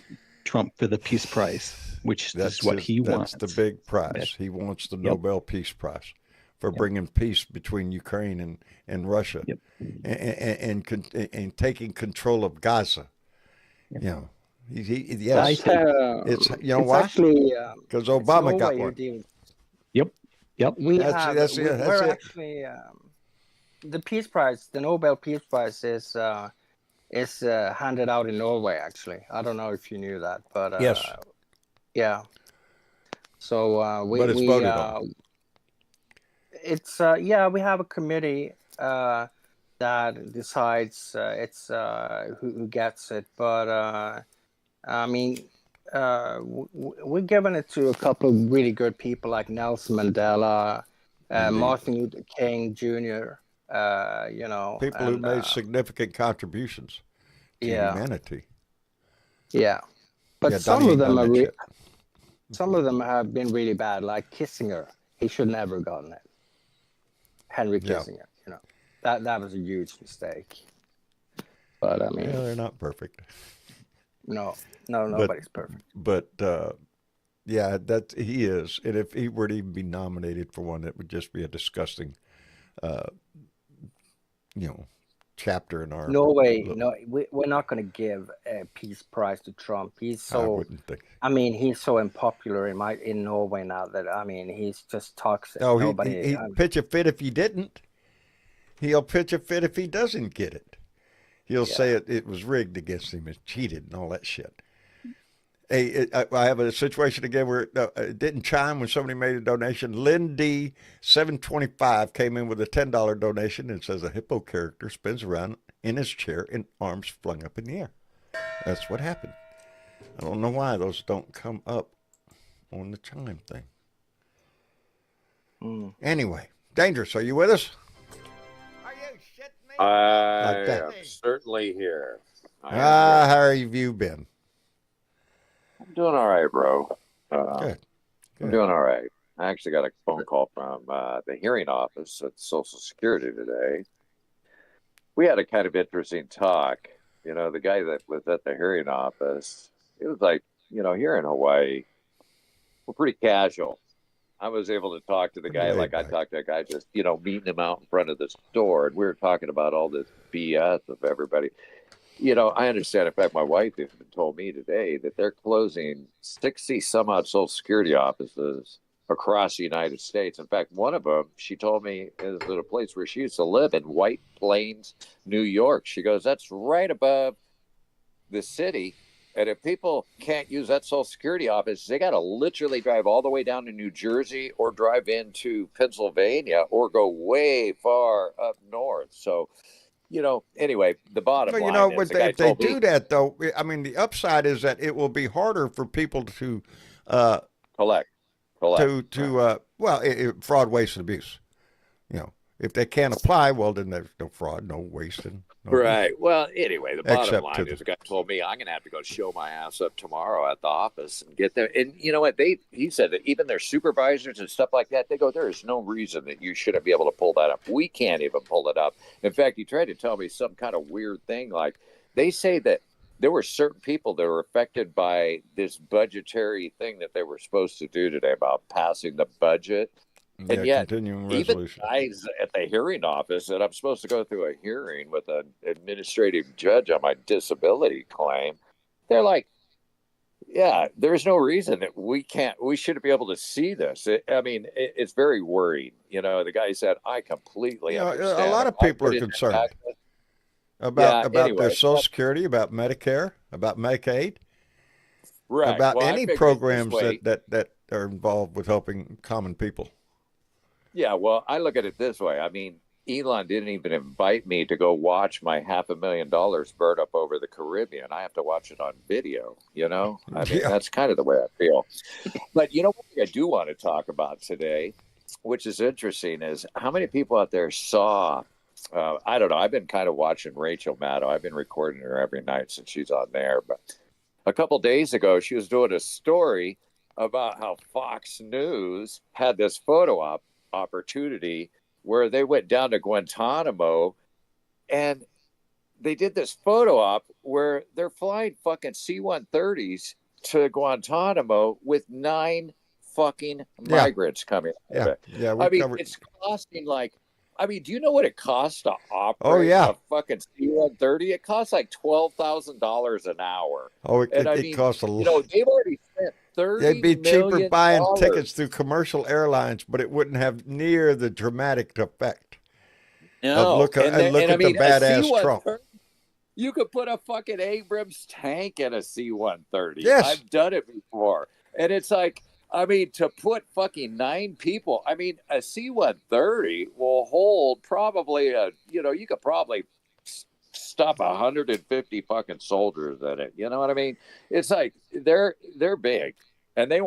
Trump for the Peace Prize, which is what he wants. That's the big prize. He wants the Nobel Peace Prize for bringing peace between Ukraine and Russia, and taking control of Gaza. Yep. You know, yes. It's why? Actually because Obama got one. Yep. We're actually the Peace Prize, the Nobel Peace Prize is handed out in Norway. Actually, I don't know if you knew that, but yes, yeah. So but it's voted on. It's we have a committee that decides who gets it, but I mean, we're giving it to a couple of really good people like Nelson Mandela, Martin Luther King Jr. People who made significant contributions to humanity. Yeah, but some of them have been really bad. Like Kissinger, he should never have gotten it. Henry Kissinger, that was a huge mistake. But I mean, they're not perfect. No, nobody's perfect. But that he is, and if he were to even be nominated for one, it would just be a disgusting, chapter in our Norway. We're not going to give a peace prize to Trump. He's so. I wouldn't think. I mean, he's so unpopular in Norway now that he's just toxic. No, he'd pitch a fit if he didn't. He'll pitch a fit if he doesn't get it. He'll say it was rigged against him, it's cheated and all that shit. Hey, I have a situation again where it didn't chime when somebody made a donation. Lynn D. 725 came in with a $10 donation and says a hippo character spins around in his chair and arms flung up in the air. That's what happened. I don't know why those don't come up on the chime thing. Anyway, Dangerous, are you with us? I am certainly here. How have you been? Doing all right, bro. Good. I'm doing all right. I actually got a phone call from the hearing office at Social Security today. We had a kind of interesting talk. You know, the guy that was at the hearing office, it was like, you know, here in Hawaii, we're pretty casual. I was able to talk to the guy like I talked to a guy just, you know, meeting him out in front of the store. And we were talking about all this BS of everybody. You know, I understand. In fact, my wife even told me today that they're closing 60 some odd Social Security offices across the United States. In fact, one of them, she told me, is at a place where she used to live in White Plains, New York. She goes, that's right above the city. And if people can't use that Social Security office, they got to literally drive all the way down to New Jersey or drive into Pennsylvania or go way far up north. So, you know, anyway, the bottom Well, you line know, is but the guy if they told me, do that, though, I mean, the upside is that it will be harder for people to collect. Well, fraud, waste, and abuse. You know, if they can't apply, well, then there's no fraud, no waste, and no Right. Well, anyway, the bottom Except line to is the guy told me I'm going to have to go show my ass up tomorrow at the office and get there. And you know what? He said that even their supervisors and stuff like that, they go, there is no reason that you shouldn't be able to pull that up. We can't even pull it up. In fact, he tried to tell me some kind of weird thing. Like they say that there were certain people that were affected by this budgetary thing that they were supposed to do today about passing the budget. And yet, continuing even resolution. guys at the hearing office that I'm supposed to go through a hearing with an administrative judge on my disability claim, they're like, yeah, there's no reason that we shouldn't be able to see this. It's very worrying. You know, the guy said, I completely understand. A lot of people are concerned about their Social Security, about Medicare, about Medicaid, right? About any programs that are involved with helping common people. Yeah, well, I look at it this way. I mean, Elon didn't even invite me to go watch my $500,000 burn up over the Caribbean. I have to watch it on video, you know? I mean, that's kind of the way I feel. But you know what I do want to talk about today, which is interesting, is how many people out there saw, I don't know, I've been kind of watching Rachel Maddow. I've been recording her every night since she's on there. But a couple days ago, she was doing a story about how Fox News had this photo opportunity where they went down to Guantanamo and they did this photo op where they're flying fucking C-130s to Guantanamo with 9 fucking migrants coming. It's costing like, do you know what it costs to operate a fucking C-130? It costs like $12,000 an hour. It costs a lot. You know, they've already spent They'd be cheaper buying $30 million. tickets through commercial airlines, but it wouldn't have near the dramatic effect. No, look at the badass Trump. You could put a fucking Abrams tank in a C-130. Yes. I've done it before. And it's like, to put fucking 9 people, a C-130 will hold probably you could probably stuff 150 fucking soldiers in it. You know what I mean? It's like they're big, and they're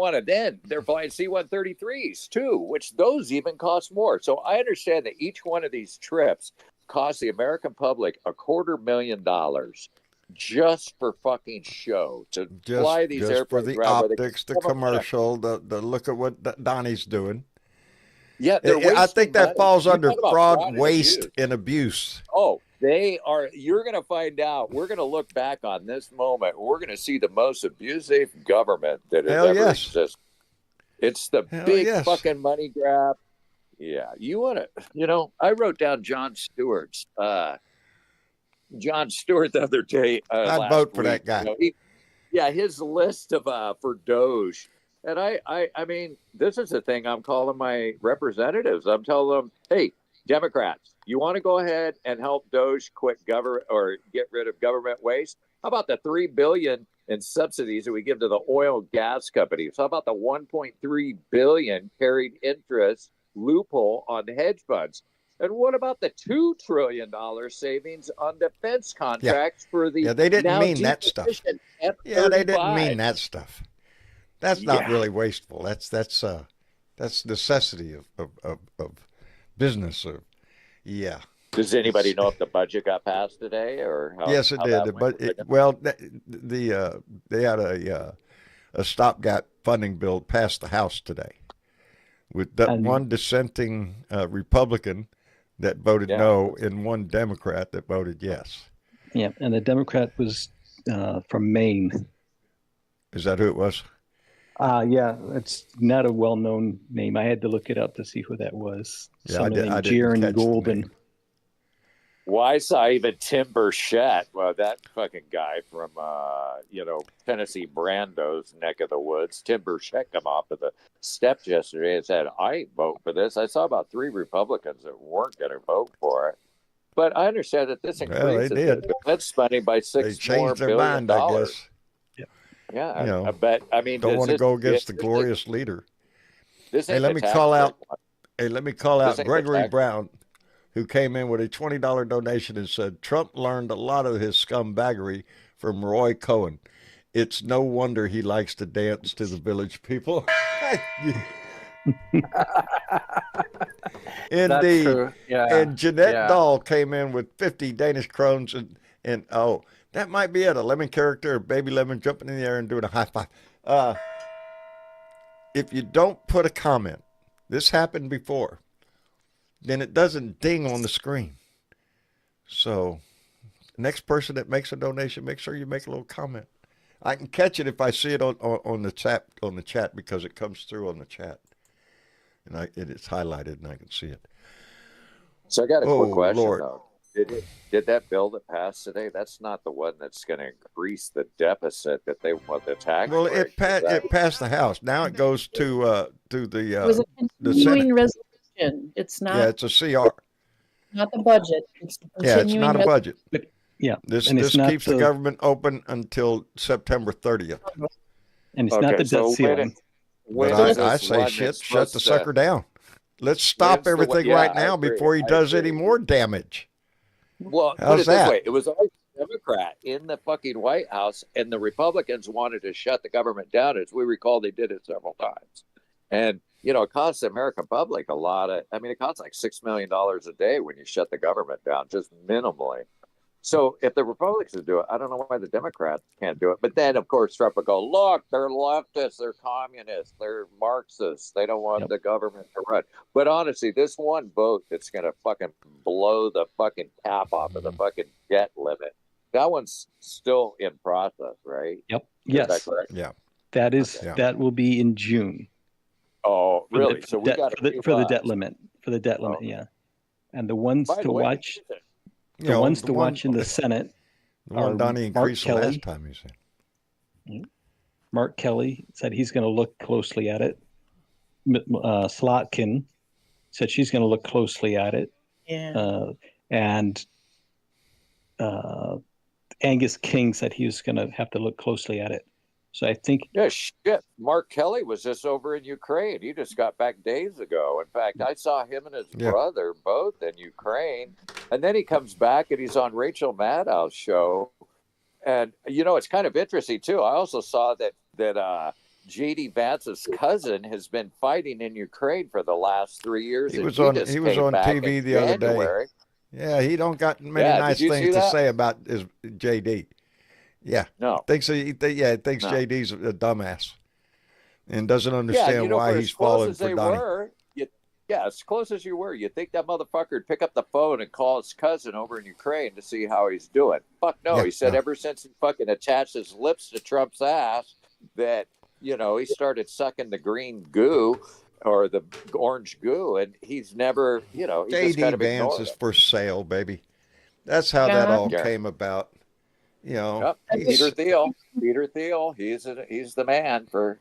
flying C-133s too, which those even cost more. So I understand that each one of these trips cost the American public $250,000 just for fucking show to fly these airplanes for the around optics, the commercial, the look at what Donnie's doing. Yeah, I think that falls under fraud, waste, abuse. and abuse. Oh, they are. You're going to find out. We're going to look back on this moment. We're going to see the most abusive government that has ever existed. It's the big fucking money grab. Yeah, you want to. I wrote down Jon Stewart's. Jon Stewart the other day. I'd vote for that guy. His list of for Doge. And I mean, this is the thing I'm calling my representatives. I'm telling them, hey, Democrats, you want to go ahead and help Doge quit government or get rid of government waste? How about the $3 billion in subsidies that we give to the oil and gas companies? How about the $1.3 billion carried interest loophole on hedge funds? And what about the $2 trillion savings on defense contracts for the they didn't mean that stuff. F-35? Yeah, they didn't mean that stuff. That's not really wasteful. That's necessity of business. Does anybody know if the budget got passed today or how? Yes, it did. But they had a a stopgap funding bill passed the House today, with that one dissenting Republican that voted no and one Democrat that voted yes. Yeah, and the Democrat was from Maine. Is that who it was? Yeah, it's not a well-known name. I had to look it up to see who that was. Yeah, I didn't catch Golden. the name. Well, I saw even Tim Burchett, that fucking guy from, Tennessee Brando's neck of the woods. Tim Burchett come off of the steps yesterday and said, I ain't vote for this. I saw about 3 Republicans that weren't going to vote for it. But I understand that this increases the defense spending by $6 more billion. I guess. Yeah, I bet. I mean, don't want to go against the glorious leader. Hey, let me call out Gregory Brown, who came in with a $20 donation and said Trump learned a lot of his scumbaggery from Roy Cohen. It's no wonder he likes to dance to the Village People. Indeed. True. Yeah. And Jeanette Dahl came in with 50 Danish krones and that might be it. A lemon character, a baby lemon jumping in the air and doing a high five. If you don't put a comment, this happened before, then it doesn't ding on the screen. So next person that makes a donation, make sure you make a little comment. I can catch it if I see it on the chat because it comes through on the chat. And it's highlighted and I can see it. So I got a quick question, Lord. though. Did that bill that passed today? That's not the one that's going to increase the deficit that they want the tax. Well, it passed the House. Now it goes to the It was a continuing resolution. It's not. Yeah, it's a CR. Not the budget. It's it's not a budget. Yeah, this keeps the government open until September 30th. And it's not the debt ceiling. I say shut the sucker down. Let's stop everything right now before he does any more damage. Well, put it this way. It was always a Democrat in the fucking White House, and the Republicans wanted to shut the government down. As we recall, they did it several times. And, it costs the American public it costs like $6 million a day when you shut the government down, just minimally. So if the Republicans do it, I don't know why the Democrats can't do it. But then, of course, Trump would go, look, they're leftists, they're communists, they're Marxists. They don't want the government to run. But honestly, this one vote that's going to fucking blow the fucking cap off of the fucking debt limit, that one's still in process, right? Yep. Is that correct? Yeah. That will be in June. Oh, really? So we got for the debt limit. For the debt limit, yeah. And the ones to watch... The ones to watch in the Senate are Donnie increased the last time, he said. Mark Kelly said he's going to look closely at it. Slotkin said she's going to look closely at it. Yeah. And Angus King said he was going to have to look closely at it. So I think... Yeah, shit. Mark Kelly was just over in Ukraine. He just got back days ago. In fact, I saw him and his brother both in Ukraine. And then he comes back and he's on Rachel Maddow's show. And, it's kind of interesting, too. I also saw that J.D. Vance's cousin has been fighting in Ukraine for the last 3 years. He was on TV the other day. Yeah, he don't got many nice things to say about his J.D. Yeah. No. Thinks JD's a dumbass and doesn't understand why he's falling for Donnie. As close as you were, you think that motherfucker would pick up the phone and call his cousin over in Ukraine to see how he's doing. Fuck no. He said ever since he fucking attached his lips to Trump's ass that, he started sucking the green goo or the orange goo, and he's never, he just kind of Vance is for sale, baby. That's how that all came about. Peter Thiel. He's the man for,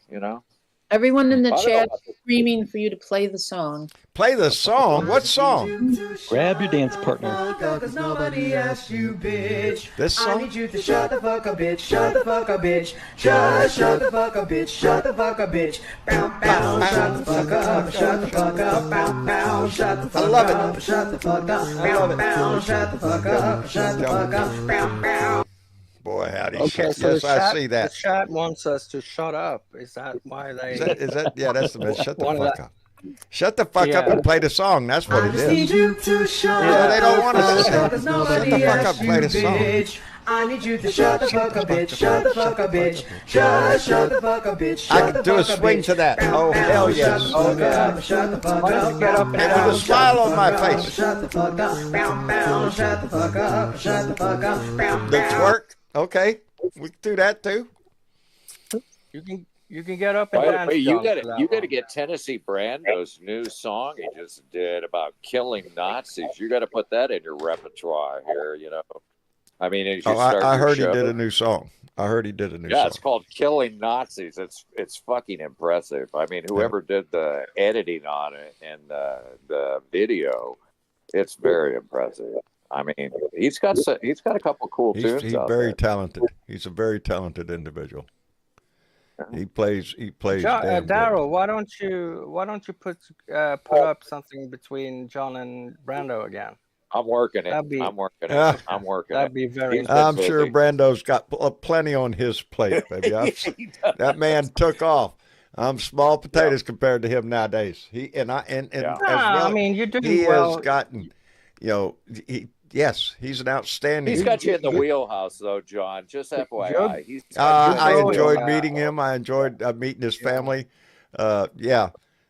Everyone in the chat is screaming for you to play the song. Play the song? What song? Grab your dance partner. Cause nobody asked you, bitch. This song? I need you to shut the fuck up, bitch. Shut the fuck up, bitch. Shut the fuck up, bitch. Shut the fuck up, bitch. Bow, bow. Shut the fuck up. Shut the fuck up. Bow, bow. Shut the fuck up. Shut the fuck up. Bow, bow. Shut the fuck up. Shut the fuck up. Bow, bow. Boy, howdy. Okay, so yes, I see that. The chat wants us to shut up. Is that why they... Is that yeah, that's the best. Shut the fuck up. Shut the fuck up and play the song. That's what it is. Need you to shut they don't want us to up. shut the fuck up and play the song. I need you to shut the fuck up, bitch. Shut the fuck up, bitch. Shut the fuck up, bitch. I can do a swing to that. Oh, hell yes. Shut the fuck up. Get up and with a smile on my face. Shut the fuck up. Shut the fuck up. Shut the fuck up. The twerk. Okay. We can do that too. You can get up and dance. Wait, John, you gotta get Tennessee Brando's new song he just did about killing Nazis. You got to put that in your repertoire here. You know, I mean, as you start I your heard show, he did a new song. I heard he did a new song. Yeah, it's called "Killing Nazis." It's fucking impressive. I mean, whoever did the editing on it and the video, it's very impressive. I mean, he's got a couple cool tunes. He's out very there. talented. He's a very talented individual. He plays John, damn good. Daryl, why don't you put up something between John and Brando again? I'm working it. I'm working it. I'm working That'd it. be very. I'm sure Brando's got plenty on his plate, baby. That man took off. I'm small potatoes compared to him nowadays. As well. I mean, you're doing he well. has gotten, he's an outstanding. He's got you in the wheelhouse, though, John. Just FYI. I enjoyed meeting him. I enjoyed meeting his family.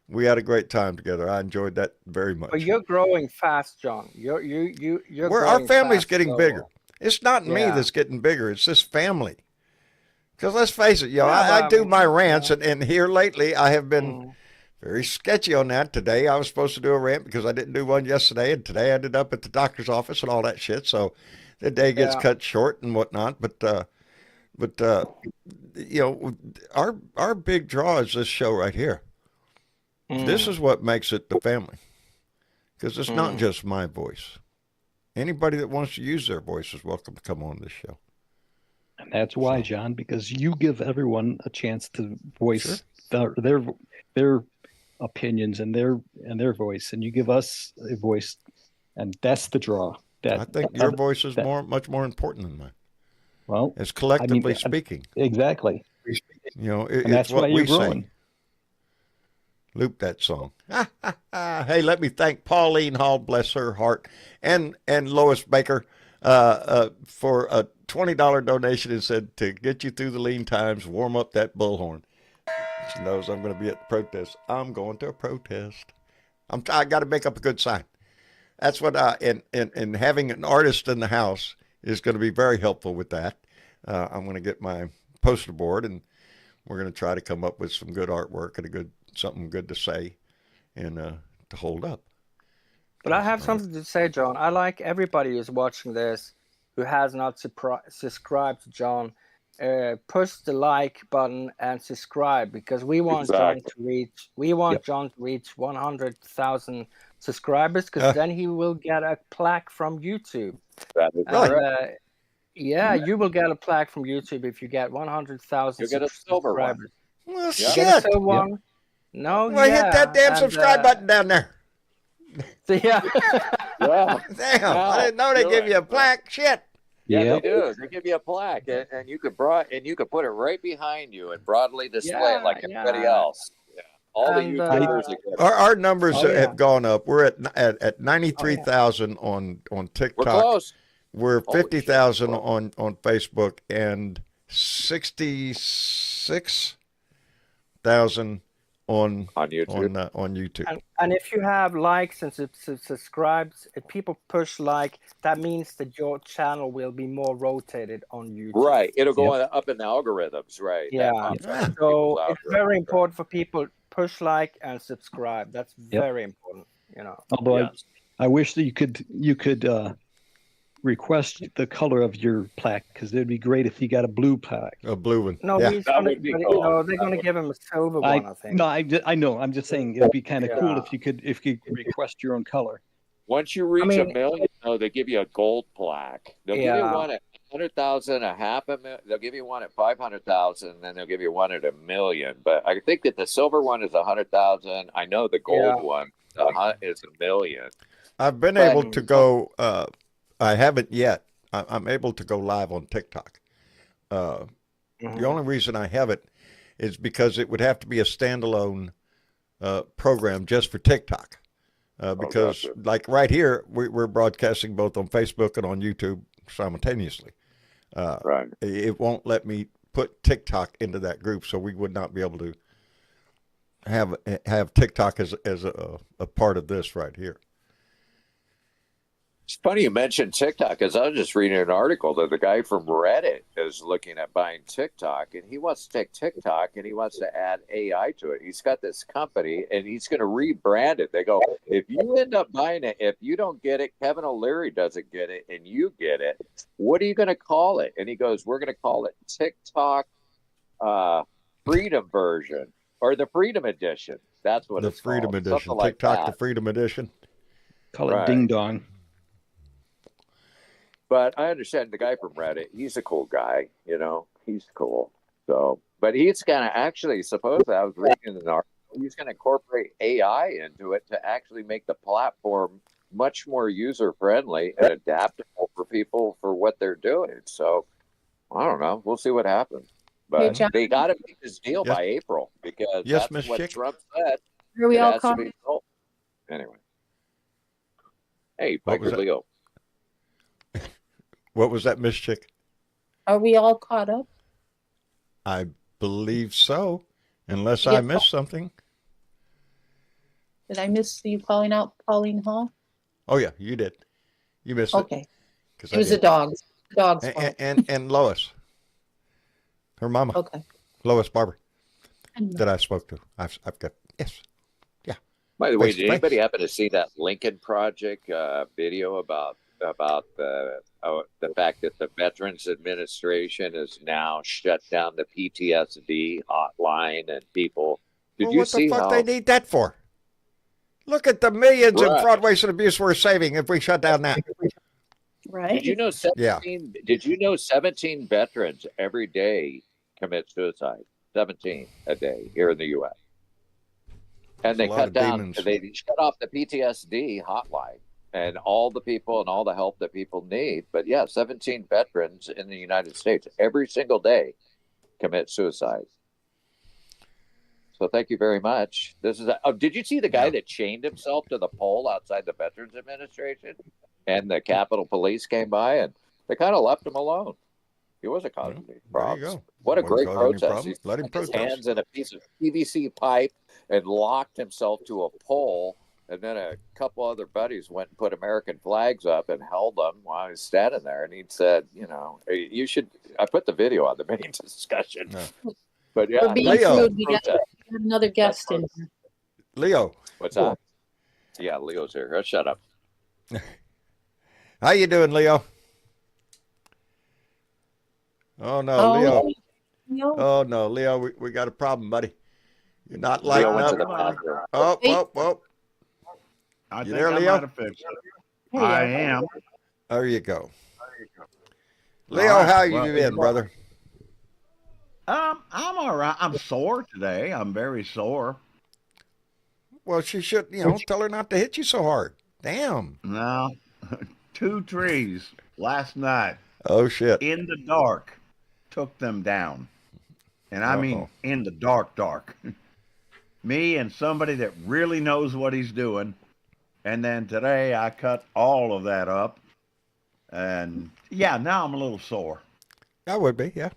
We had a great time together. I enjoyed that very much. But you're growing fast, John. You're our family's fast, getting bigger. It's not me that's getting bigger. It's this family. Because let's face it, I do my rants, and here lately I have been very sketchy on that. Today I was supposed to do a rant because I didn't do one yesterday, and today I ended up at the doctor's office and all that shit. So the day gets cut short and whatnot. But our big draw is this show right here. This is what makes it the family, because it's not just my voice. Anybody that wants to use their voice is welcome to come on this show. And that's why, John, because you give everyone a chance to voice their opinions and their voice, and you give us a voice, and that's the draw. I think your voice is much more important than mine. Well, it's collectively speaking. Exactly. It's that's what why you're we growing. say. Loop that song. Hey, let me thank Pauline Hall, bless her heart, and Lois Baker for a $20 donation and said to get you through the lean times, warm up that bullhorn. She knows I'm going to be at the protest. I'm going to a protest. I got to make up a good sign. That's what and having an artist in the house is going to be very helpful with that. I'm going to get my poster board, and we're going to try to come up with some good artwork and something good to say and to hold up. But I have something to say, John. I like everybody who's watching this who has not subscribed to John. Push the like button and subscribe, because we want John to reach 100,000 subscribers, because then he will get a plaque from YouTube. You will get a plaque from YouTube if you get 100,000 You get a silver subscribers. one. Well, You get a silver one. No, well, hit that damn subscribe button down there. Yeah. Damn, I didn't know they give you a plaque. Shit. Yeah, they do. They give you a plaque, and you could put it right behind you and broadly display it like everybody else. Yeah. All the YouTubers. Our numbers have gone up. We're at 93,000 on TikTok. We're close. We're 50,000 on Facebook and 66,000 on YouTube. On YouTube. And if you have likes and subscribes, if people push like, that means that your channel will be more rotated on YouTube. Right. It'll go up in the algorithms, right? Yeah. So it's very important for people push like and subscribe. That's very important, Although I wish that you could request the color of your plaque, because it'd be great if you got a blue plaque. A blue one. No, they're going to give him a silver one, I think. No, I know. I'm just saying it'd be kind of cool if you could request your own color. Once you reach $1 million, they give you a gold plaque. They'll give you one at 100,000, a $500,000. They'll give you one at 500,000, and then they'll give you one at $1 million. But I think that the silver one is 100,000. I know the gold one is $1 million. I've been able to go. I haven't yet. I'm able to go live on TikTok. The only reason I haven't is because it would have to be a standalone program just for TikTok. Because like right here, we're broadcasting both on Facebook and on YouTube simultaneously. Right. It won't let me put TikTok into that group, so we would not be able to have TikTok as a part of this right here. It's funny you mentioned TikTok, because I was just reading an article that the guy from Reddit is looking at buying TikTok, and he wants to take TikTok and he wants to add AI to it. He's got this company and he's going to rebrand it. They go, if you end up buying it, if you don't get it, Kevin O'Leary doesn't get it, and you get it, what are you going to call it? And he goes, we're going to call it TikTok Freedom version, or the Freedom Edition. That's what it's Freedom called. Edition. Something like TikTok, that. the Freedom Edition. Call it Ding Dong. But I understand the guy from Reddit. He's a cool guy, he's cool. So, but he's going to actually, supposedly, I was reading an article, he's going to incorporate AI into it to actually make the platform much more user friendly and adaptable for people for what they're doing. So, I don't know. We'll see what happens. But they got to make this deal by April, because that's Miss what Chick? Trump said. Are we It all has to caught? be sold. Anyway. Hey, What was Biker that? Leo. What was that, Miss Chick? Are we all caught up? I believe so, unless I missed something. Did I miss you calling out Pauline Hall? Oh yeah, you did. You missed it. Okay. It was the dogs. Dogs. And Lois, her mama. Okay. Lois Barber, that I spoke to. I've got yeah. By the way, Thanks, did anybody happen to see that Lincoln Project video about the fact that the Veterans Administration has now shut down the PTSD hotline, and people? Did you What see the fuck how they need that for? Look at the millions in Right. fraud, waste, and abuse we're saving if we shut down that. Right. Did you know 17? Did you know 17 veterans every day commit suicide? 17 a day here in the U.S. And they a lot cut of down. demons. They shut off the PTSD hotline and all the people and all the help that people need. But yeah, 17 veterans in the United States every single day commit suicide. So thank you very much. This is. Did you see the guy that chained himself to the pole outside the Veterans Administration, and the Capitol Police came by and they kind of left him alone? He wasn't causing any problems. There you go. What a Wasn't great causing any protest! problems. He Let him stuck his protest. hands in a piece of PVC pipe and locked himself to a pole. And then a couple other buddies went and put American flags up and held them while he was standing there. And he said, you should. I put the video on the main discussion. No. But yeah, We're being Leo. rude. We got another guest in here. Leo, What's that? Yeah, Leo's here. Shut up. how you doing, Leo? Oh no, Leo. No. Oh no, Leo, we got a problem, buddy. You're not Leo lighting went to up. the bathroom. Oh, whoa, whoa. I You think there, I Leo? might have fixed it. I am. There you go. Leo, All right, how you well, been, brother? I'm all right. I'm sore today. I'm very sore. Well, she should, tell her not to hit you so hard. Damn. No, 2 trees last night Oh shit. in the dark took them down. And I mean in the dark. Me and somebody that really knows what he's doing. And then today I cut all of that up. And yeah, now I'm a little sore. That would be, yeah.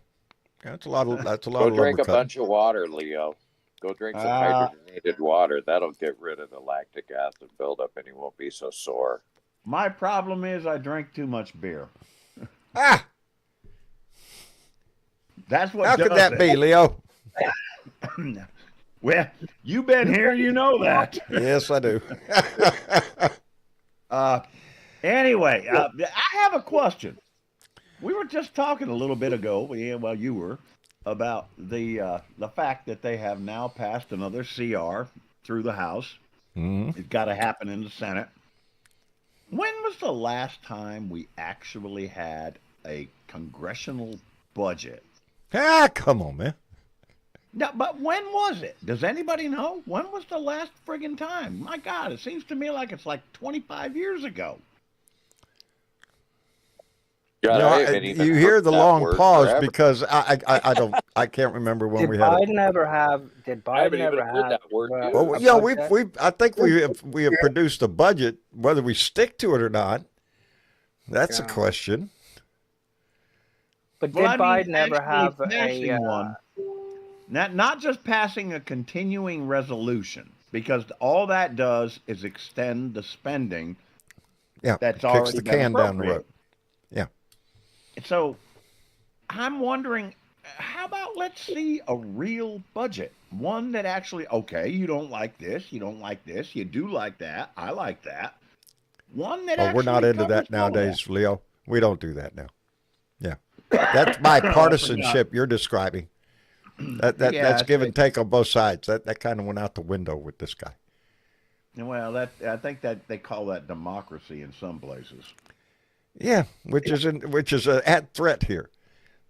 That's a lot of Go drink a lumber cutting. bunch of water, Leo. Go drink some hydrogenated water. That'll get rid of the lactic acid buildup, and you won't be so sore. My problem is I drink too much beer. Ah, That's what how does could that it. be, Leo? Well, you've been here, you know that. Yes, I do. Anyway, I have a question. We were just talking a little bit ago, you were, about the fact that they have now passed another CR through the House. Mhm. It's got to happen in the Senate. When was the last time we actually had a congressional budget? Come on, man. No, but when was it? Does anybody know? When was the last friggin' time? My God, it seems to me like it's like 25 years ago. God, I haven't even You heard hear the that long word pause forever. because I can't remember when Did we had it. Biden ever have? Did I haven't Biden even ever heard have? that word used. Well, a yeah, budget? I think we have produced a budget. Whether we stick to it or not, that's a question. But Well, did I mean, Biden ever actually have passing a? one, not just passing a continuing resolution, because all that does is extend the spending Yeah, that's kicks already the been can down the road. appropriated. Yeah. So I'm wondering, how about let's see a real budget, one that actually, okay, you don't like this, you don't like this, you do like that, I like that. One that Oh, we're not actually into covers that all of nowadays, Leo. We don't do that now. Yeah. That's bipartisanship you're describing. That's give and take on both sides. That kind of went out the window with this guy. Well, I think that they call that democracy in some places. Yeah, which is at threat here.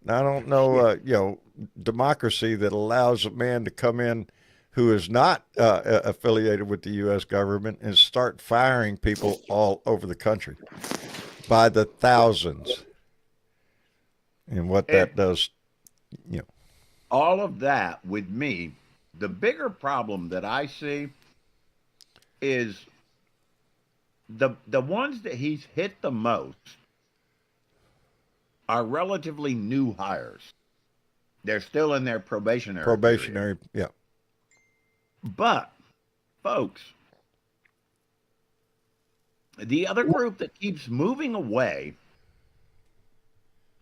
I don't know, democracy that allows a man to come in who is not affiliated with the U.S. government and start firing people all over the country by the thousands. And what that does, All of that, with me, the bigger problem that I see is the ones that he's hit the most are relatively new hires. They're still in their probationary period. Yeah. But, folks, the other group that keeps moving away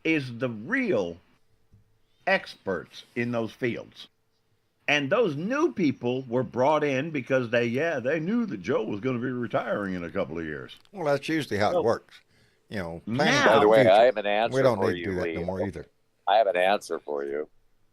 is the real experts in those fields. And those new people were brought in because they knew that Joe was going to be retiring in a couple of years. Well, that's usually how it works. By the way, I have an answer we don't for need you, to do that Lee. no more either. I have an answer for you.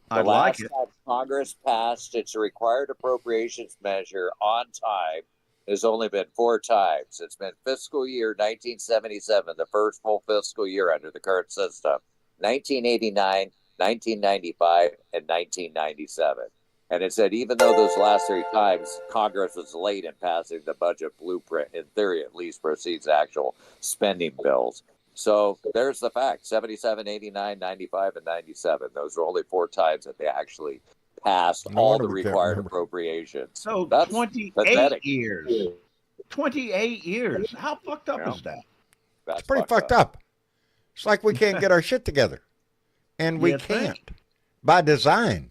The I'd last like it. time Congress passed its required appropriations measure on time has only been 4 times. It's been fiscal year 1977, the first full fiscal year under the current system, 1989, 1995, and 1997. And it said even though those last 3 times Congress was late in passing the budget blueprint, in theory at least precedes actual spending bills. So there's the fact, 77, 89, 95, and 97. Those are only 4 times that they actually passed all the required appropriations. So that's 28 pathetic. years. 28 years. How fucked up is that? That's It's pretty fucked up. It's like we can't get our shit together. And we You can't. think? By design.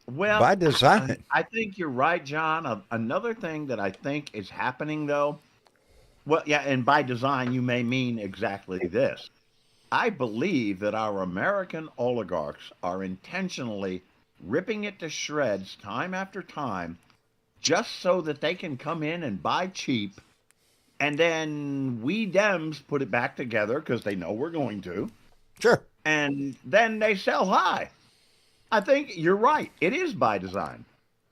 Well, By design. I think you're right, John. Another thing that I think is happening, though, well, yeah, and by design, you may mean exactly this. I believe that our American oligarchs are intentionally ripping it to shreds time after time just so that they can come in and buy cheap, and then we Dems put it back together because they know we're going to. Sure. And then they sell high. I think you're right. It is by design.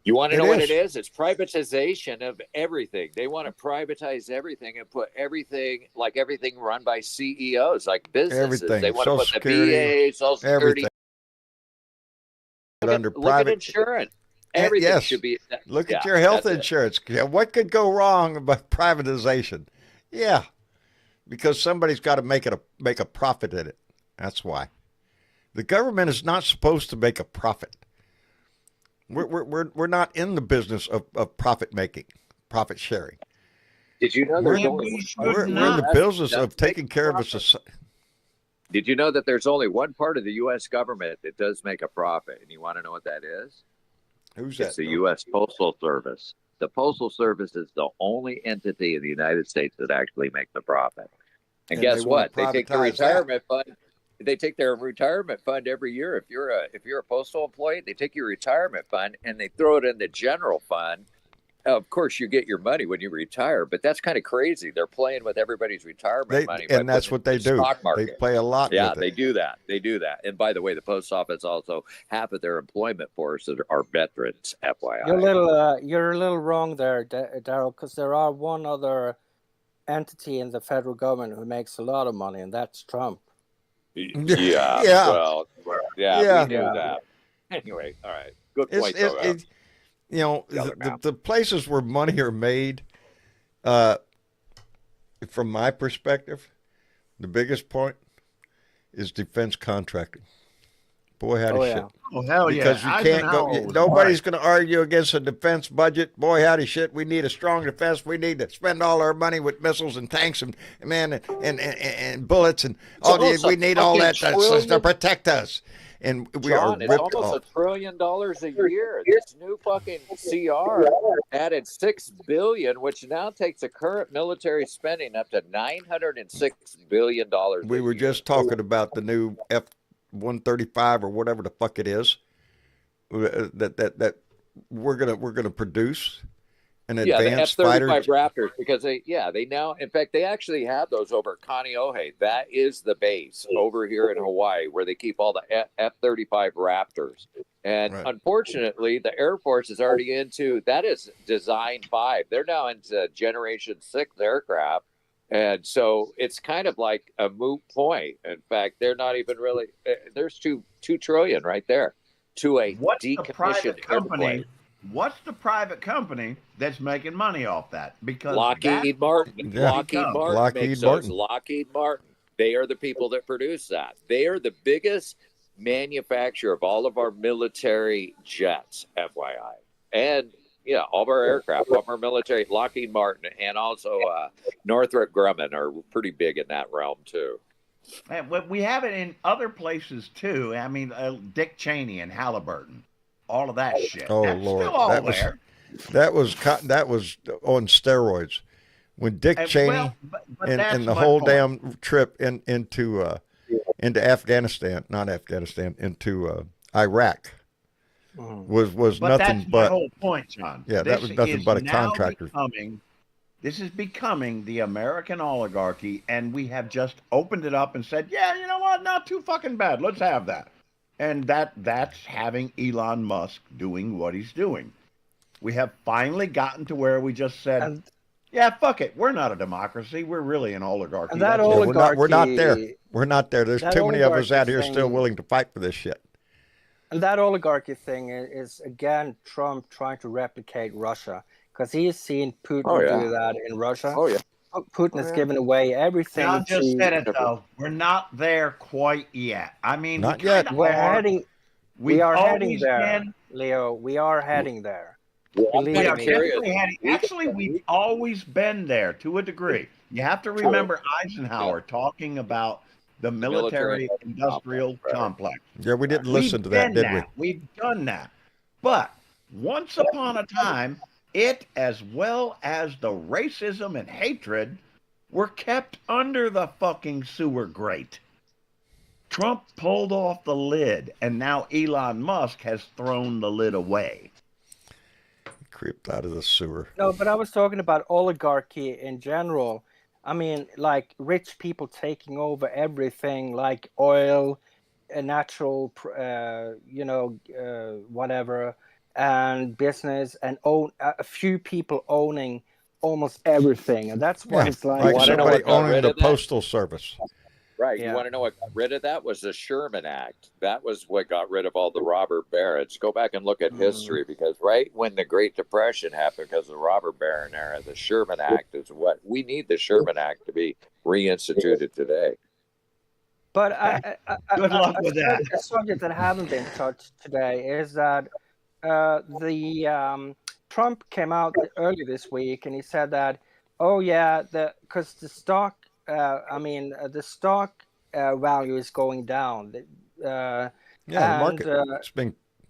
You want to know what it is? It's privatization of everything. They want to privatize everything and put everything run by CEOs, like businesses. Everything. They want Social to put the Security, VA, Social Security. Under Look private at insurance. Everything should be. Look at your health insurance. What could go wrong about privatization? Yeah, because somebody's got to make a profit in it. That's why. The government is not supposed to make a profit. We're not in the business of profit making, profit sharing. Did you know there's we're in the business of taking care of a society. Did you know that there's only one part of the U.S. government that does make a profit? And you want to know what that is? Who's that? It's the U.S. Postal Service. The Postal Service is the only entity in the United States that actually makes a profit. And guess what? They take their retirement fund. They take their retirement fund every year. If you're a postal employee, they take your retirement fund and they throw it in the general fund. Of course, you get your money when you retire, but that's kind of crazy. They're playing with everybody's retirement money, and that's what they do. Stock market. They play a lot. Yeah, with it. they do that. They do that. And by the way, the post office also half of their employment force are veterans. FYI, You're a little wrong there, Daryl, because there are one other entity in the federal government who makes a lot of money, and that's Trump. Yeah. Yeah. Well, yeah. We knew that. Anyway, all right. Good point, though. The places where money are made, from my perspective, the biggest point is defense contracting. Boy, howdy shit. Oh, hell Because yeah. you can't go. Eisenhower was Nobody's right. going to argue against a defense budget. Boy, howdy shit. We need a strong defense. We need to spend all our money with missiles and tanks and bullets and all. We need all that to protect us. And we John, are it's ripped almost off. $1 trillion a year. This new fucking CR added $6 billion, which now takes the current military spending up to $906 billion. We were just talking about the new F-135 or whatever the fuck it is that we're gonna produce an advanced the fighter. F-35 Raptors, because they now, in fact, they actually have those over at Kaneohe. That is the base over here in Hawaii where they keep all the F-35 Raptors. And unfortunately, the Air Force is already into, that is Design 5. They're now into Generation 6 aircraft. And so it's kind of like a moot point. In fact, they're not even really, there's $2 trillion right there to a decommissioned airplane. What's the private company that's making money off that? Because Lockheed Martin. Yeah. Lockheed Martin makes those. Lockheed Martin. They are the people that produce that. They are the biggest manufacturer of all of our military jets, FYI. And all of our aircraft, all of our military, Lockheed Martin, and also Northrop Grumman are pretty big in that realm too. And we have it in other places too. I mean, Dick Cheney and Halliburton. All of that shit. Oh That's Lord, still all that there. was on steroids. When Dick Cheney and the whole damn trip into Afghanistan, not Afghanistan, into Iraq was but nothing that's but my whole point, John. Yeah, that was nothing but a contractor. This is becoming the American oligarchy, and we have just opened it up and said, yeah, you know what? Not too fucking bad. Let's have that. And that's having Elon Musk doing what he's doing. We have finally gotten to where we just said, yeah, fuck it. We're not a democracy. We're really an oligarchy. And that oligarchy, we're not there. We're not there. There's too many of us out here thing, still willing to fight for this shit. And that oligarchy thing is, again, Trump trying to replicate Russia. Because he's seen Putin do that in Russia. Oh, yeah. Putin has given away everything. I just said it, though. We're not there quite yet. I mean, not yet. We're heading. We are heading there, Leo. We are heading there. We are definitely heading. Actually, we've always been there to a degree. You have to remember Eisenhower talking about the military-industrial complex. Yeah, we didn't listen to that, did we? We've done that. But once upon a time, it, as well as the racism and hatred, were kept under the fucking sewer grate. Trump pulled off the lid, and now Elon Musk has thrown the lid away. Creeped out of the sewer. No, but I was talking about oligarchy in general. I mean, like rich people taking over everything, like oil, natural, whatever, and business, and a few people owning almost everything, and that's what it's like. Like somebody owning the postal service. Right. You want to know what got rid of that? Was the Sherman Act. That was what got rid of all the robber barons. Go back and look at history, because right when the Great Depression happened, because of the robber baron era, the Sherman Act is what we need. The Sherman Act to be reinstituted today. But good luck with that. A subject that hasn't been touched today is that Trump came out early this week and he said that, because the stock. The stock value is going down. The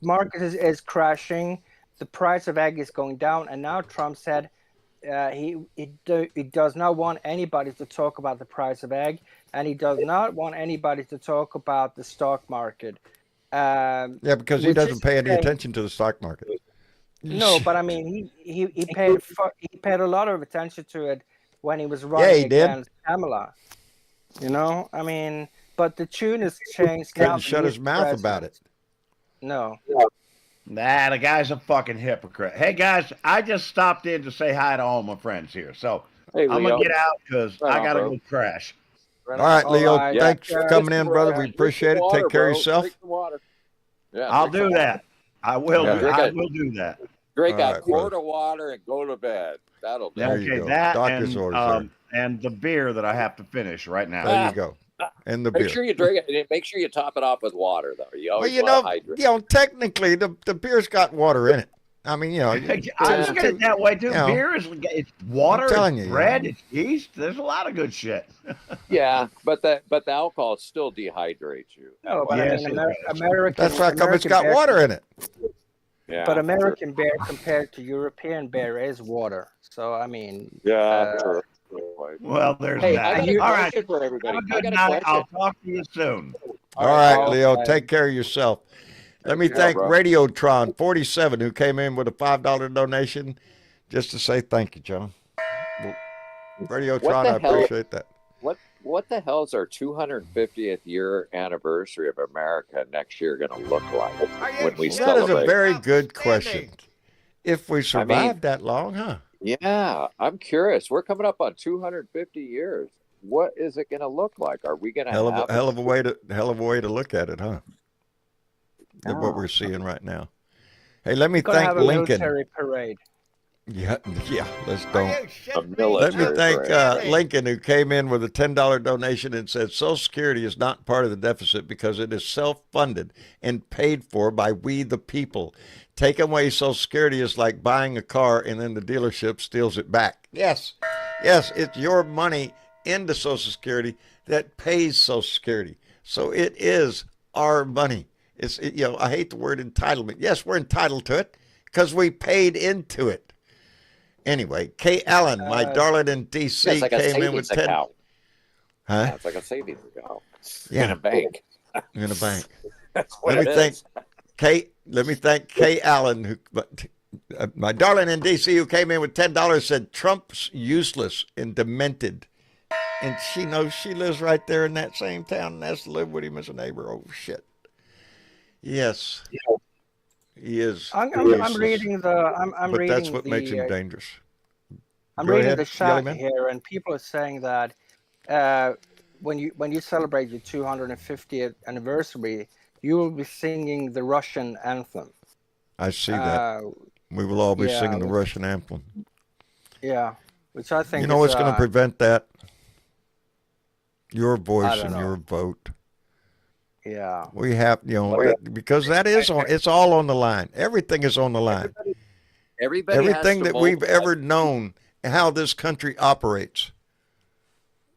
market is crashing. The price of egg is going down, and now Trump said he does not want anybody to talk about the price of egg, and he does not want anybody to talk about the stock market. Because he doesn't pay any attention to the stock market. No, but I mean, he paid a lot of attention to it when he was running against Kamala. But the tune has changed. Couldn't shut his mouth about it. No. Nah, the guy's a fucking hypocrite. Hey, guys, I just stopped in to say hi to all my friends here. So I'm going to get out because I got to go crash. All right, Leo. Thanks for coming in, brother. We appreciate it. Take care of yourself. I'll do that. I will. I will do that. Drink a quart of water and go to bed. That'll do. Okay, that doctor's orders. And the beer that I have to finish right now. There you go. And the Make beer. sure you drink it, and make sure you top it off with water, though. You Well, always you want know, to hydrate. technically the beer's got water in it. I mean, I look at it that way too. Beer is it's water, telling it's you, bread, it's yeast. There's a lot of good shit. Yeah, but the alcohol still dehydrates you. No, but Yes, I mean, it does. American. That's why come it's American got beer, water in it. Yeah, but American beer compared to European beer is water. So I mean, yeah. True. Well, there's Hey, that. I got a All right. question for everybody. Have a I good got a night. question. I'll talk to you soon. All right, Leo. Leo, take care of yourself. Let me care, thank bro. Radiotron 47 who came in with a $5 donation just to say thank you, John. Radiotron, I appreciate that. What the hell is our 250th year anniversary of America next year going to look like when we That celebrate? is a very good question. If we survived that long, huh? Yeah, I'm curious. We're coming up on 250 years. What is it going to look like? Are we going to hell of a way to look at it, huh? What we're seeing right now. Hey, let me thank have a Lincoln. military parade. Yeah, let's don't. A Let me military thank parade. Lincoln, who came in with a $10 donation and said Social Security is not part of the deficit because it is self-funded and paid for by we the people. Taking away Social Security is like buying a car and then the dealership steals it back. Yes, it's your money into Social Security that pays Social Security. So it is our money. I hate the word entitlement. Yes, we're entitled to it because we paid into it. Anyway, Kay Allen, my darling in D.C., It's like came in with 10. Account. Huh? Yeah, it's like a savings account. Yeah. In a bank. In a bank. That's what Let me thank Kay Allen, who, my darling in D.C., who came in with $10, said Trump's useless and demented. And she knows she lives right there in that same town and has to live with him as a neighbor. Oh, shit. Yes. He is. I'm reading the. I'm but reading that's what the, makes him dangerous. I'm Go reading ahead, the chat Yellowman. here, and people are saying that when you celebrate your 250th anniversary, you will be singing the Russian anthem. I see that. We will all be singing the Russian anthem. Yeah, which I think you know what's going to prevent that? Your voice and your vote. Yeah. We have, because that is it's all on the line. Everything is on the line. Everything that we've ever known, how this country operates,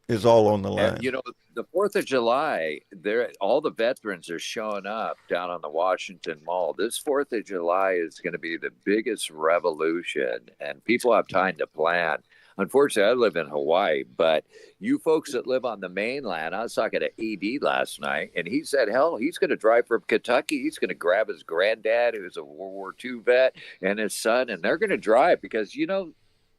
is all on the line. The 4th of July, all the veterans are showing up down on the Washington Mall. This 4th of July is going to be the biggest revolution, and people have time to plan. Unfortunately, I live in Hawaii, but you folks that live on the mainland, I was talking to ED last night, and he said, hell, he's going to drive from Kentucky. He's going to grab his granddad, who's a World War II vet, and his son, and they're going to drive because, 4th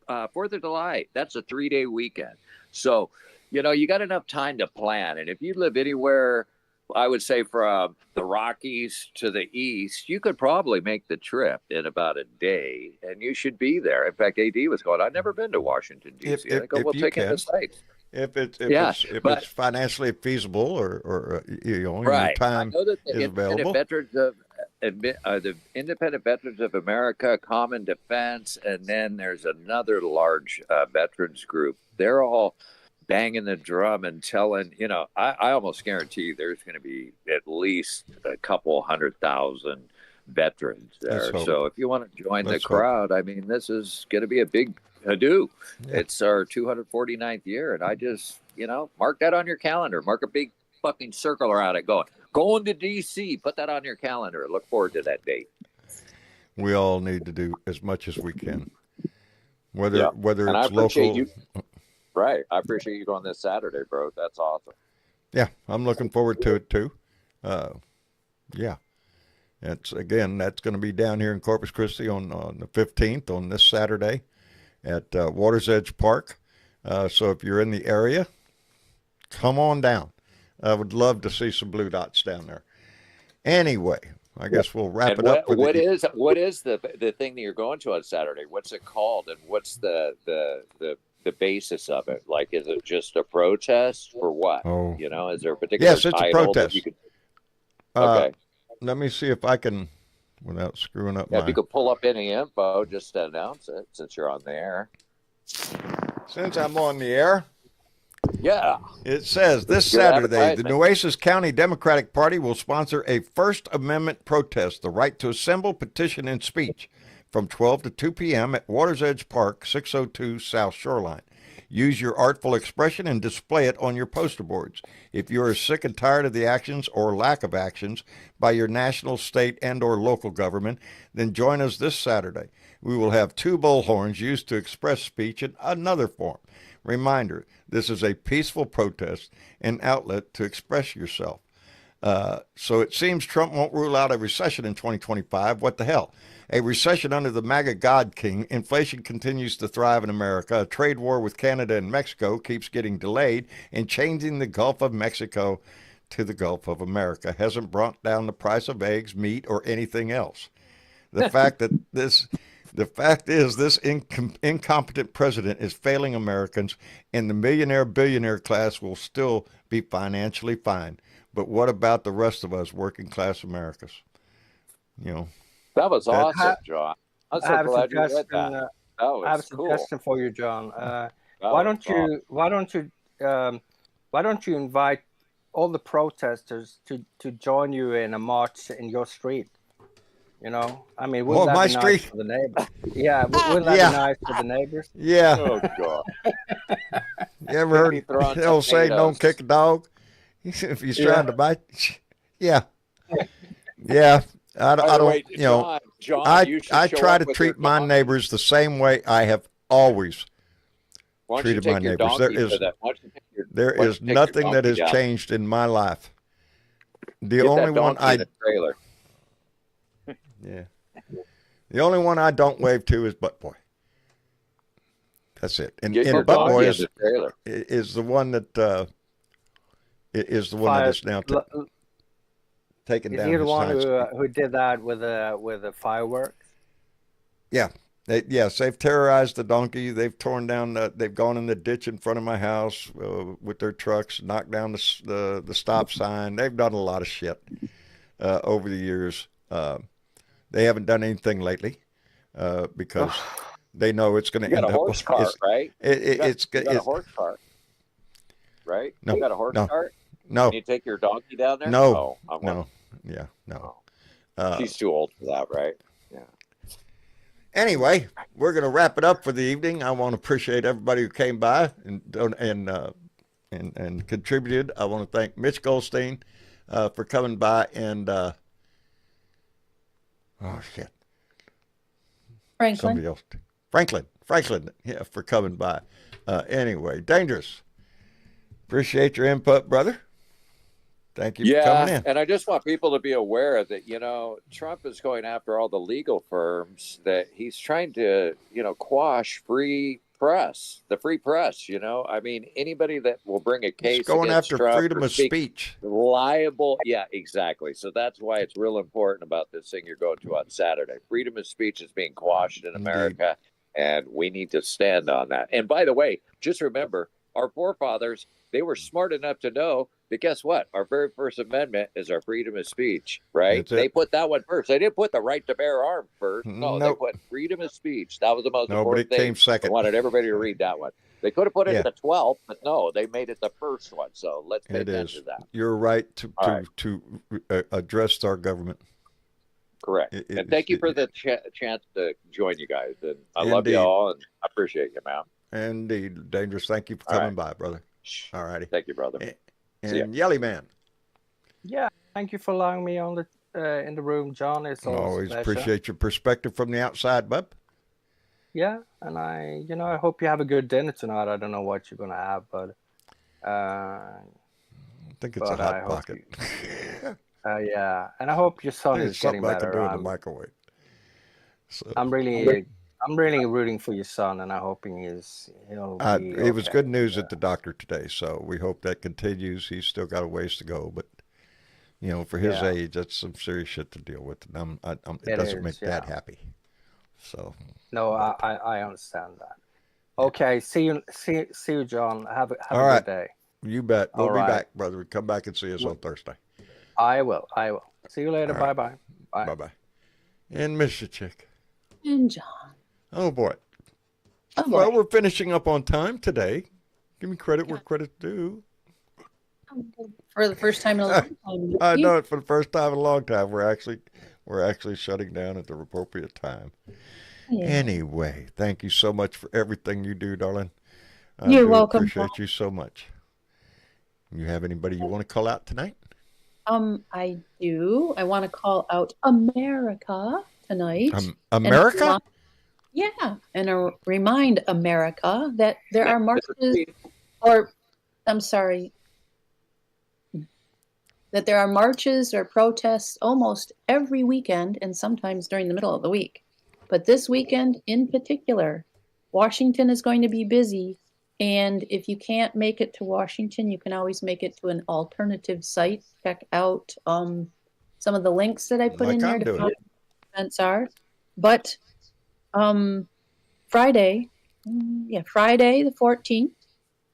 of July, that's a 3-day weekend. So, you got enough time to plan. And if you live anywhere, I would say from the Rockies to the east, you could probably make the trip in about a day, and you should be there. In fact, AD was going, I've never been to Washington, D.C. I go, well, take it to sites. If it's financially feasible or your time is available. The Independent Veterans of America, Common Defense, and then there's another large veterans group. They're all banging the drum and telling, I almost guarantee there's going to be at least a couple 100,000 veterans there. So if you want to join the crowd, I mean, this is going to be a big ado. Yeah. It's our 249th year. And I just, mark that on your calendar. Mark a big fucking circle around it going to D.C. Put that on your calendar. Look forward to that date. We all need to do as much as we can. Whether it's local. Right. I appreciate you going this Saturday, bro. That's awesome. Yeah, I'm looking forward to it too. Yeah. That's going to be down here in Corpus Christi on the 15th, on this Saturday at Water's Edge Park. So if you're in the area, come on down. I would love to see some blue dots down there. Anyway, I guess we'll wrap it up. What is the thing that you're going to on Saturday? What's it called, and what's the basis of it? Like, is it just a protest for what? Oh. Is there a particular Yes, it's a protest. Okay. Let me see if I can, without screwing up if you could pull up any info, just to announce it, since you're on the air. Since I'm on the air, Yeah. It says this Good Saturday, the advertisement. Nueces County Democratic Party will sponsor a First Amendment protest, the right to assemble, petition, and speech, from 12 to 2 p.m. at Water's Edge Park, 602 South Shoreline. Use your artful expression and display it on your poster boards. If you are sick and tired of the actions or lack of actions by your national, state, and or local government, then join us this Saturday. We will have 2 bullhorns used to express speech in another form. Reminder, this is a peaceful protest and outlet to express yourself. So it seems Trump won't rule out a recession in 2025. What the hell? A recession under the MAGA God King. Inflation continues to thrive in America. A trade war with Canada and Mexico keeps getting delayed, and changing the Gulf of Mexico to the Gulf of America hasn't brought down the price of eggs, meat, or anything else. The fact is this incompetent president is failing Americans, and the millionaire billionaire class will still be financially fine. But what about the rest of us working class Americans? You know. That was awesome, John. I'm so glad you read that. That was I have a cool. suggestion for you, John. Why don't you invite all the protesters to join you in a march in your street? You know, I mean, wouldn't that my be street? Nice for the neighbors? Yeah, wouldn't that be nice for the neighbors? Yeah. Oh God. You ever heard the old saying, "Don't kick a dog if he's trying to bite"? Yeah. Yeah. I don't, you know, John, I try to treat my neighbors the same way I have always treated my neighbors. There is nothing that has changed in my life. The only one the only one I don't wave to is Butt Boy. That's it. And Butt Boy is the one that is now taken down. Is he the one who did that with the fireworks? Yeah. They've terrorized the donkey. They've torn down. They've gone in the ditch in front of my house with their trucks, knocked down the stop sign. They've done a lot of shit over the years. They haven't done anything lately because they know it's going to end up. You got a horse cart, right? You got a horse cart, right? No, you got a horse cart? No. Can you take your donkey down there? No. Oh, no. Yeah. No. She's too old for that, right? Yeah. Anyway, we're going to wrap it up for the evening. I want to appreciate everybody who came by and contributed. I want to thank Mitch Goldstein for coming by and Franklin. Somebody else. Franklin, yeah, for coming by. Anyway, Dangerous. Appreciate your input, brother. Thank you for coming in. And I just want people to be aware that, you know, Trump is going after all the legal firms, that he's trying to, you know, quash the free press, you know. I mean, anybody that will bring a case he's going against after Trump freedom of speech. Liable. Yeah, exactly. So that's why it's real important about this thing you're going to on Saturday. Freedom of speech is being quashed in America, and we need to stand on that. And by the way, just remember, our forefathers, they were smart enough to know that guess what? Our very first amendment is our freedom of speech, right? They put that one first. They didn't put the right to bear arms first. No, they put freedom of speech. That was the most important thing. Came second. I wanted everybody to read that one. They could have put it in the 12th, but no, they made it the first one. So let's pay attention to that. You're right to address our government. Correct. And thank you for the chance to join you guys. And I love you all, and I appreciate you, man. Indeed. Dangerous. Thank you for coming by, brother. All righty. Thank you, brother. And Yelly Man. Yeah, thank you for allowing me on the in the room, John. It's always appreciate your perspective from the outside, bub. Yeah, and I hope you have a good dinner tonight. I don't know what you're gonna have, but I think it's a hot pocket. Yeah, and I hope your son is getting better. Something I can do in the microwave. So I'm really rooting for your son, and I'm hoping he'll be it was good news at the doctor today, so we hope that continues. He's still got a ways to go, but you know, for his age, that's some serious shit to deal with. And it doesn't make Dad happy. So no, I understand that. Okay, see you, John. Have a good day. You bet. We'll be back, brother. Come back and see us on Thursday. I will. See you later. Right. Bye. Bye. And miss you, chick. And John. Oh boy. Well, we're finishing up on time today. Give me credit where credit's due. For the first time in a long time. I know it for the first time in a long time. We're actually shutting down at the appropriate time. Yeah. Anyway, thank you so much for everything you do, darling. You're welcome. Appreciate you so much. You have anybody you want to call out tonight? I do. I want to call out America tonight. America? And remind America that there are marches, that there are marches or protests almost every weekend and sometimes during the middle of the week. But this weekend in particular, Washington is going to be busy. And if you can't make it to Washington, you can always make it to an alternative site. Check out some of the links that I put in there to find what events are. But Friday the 14th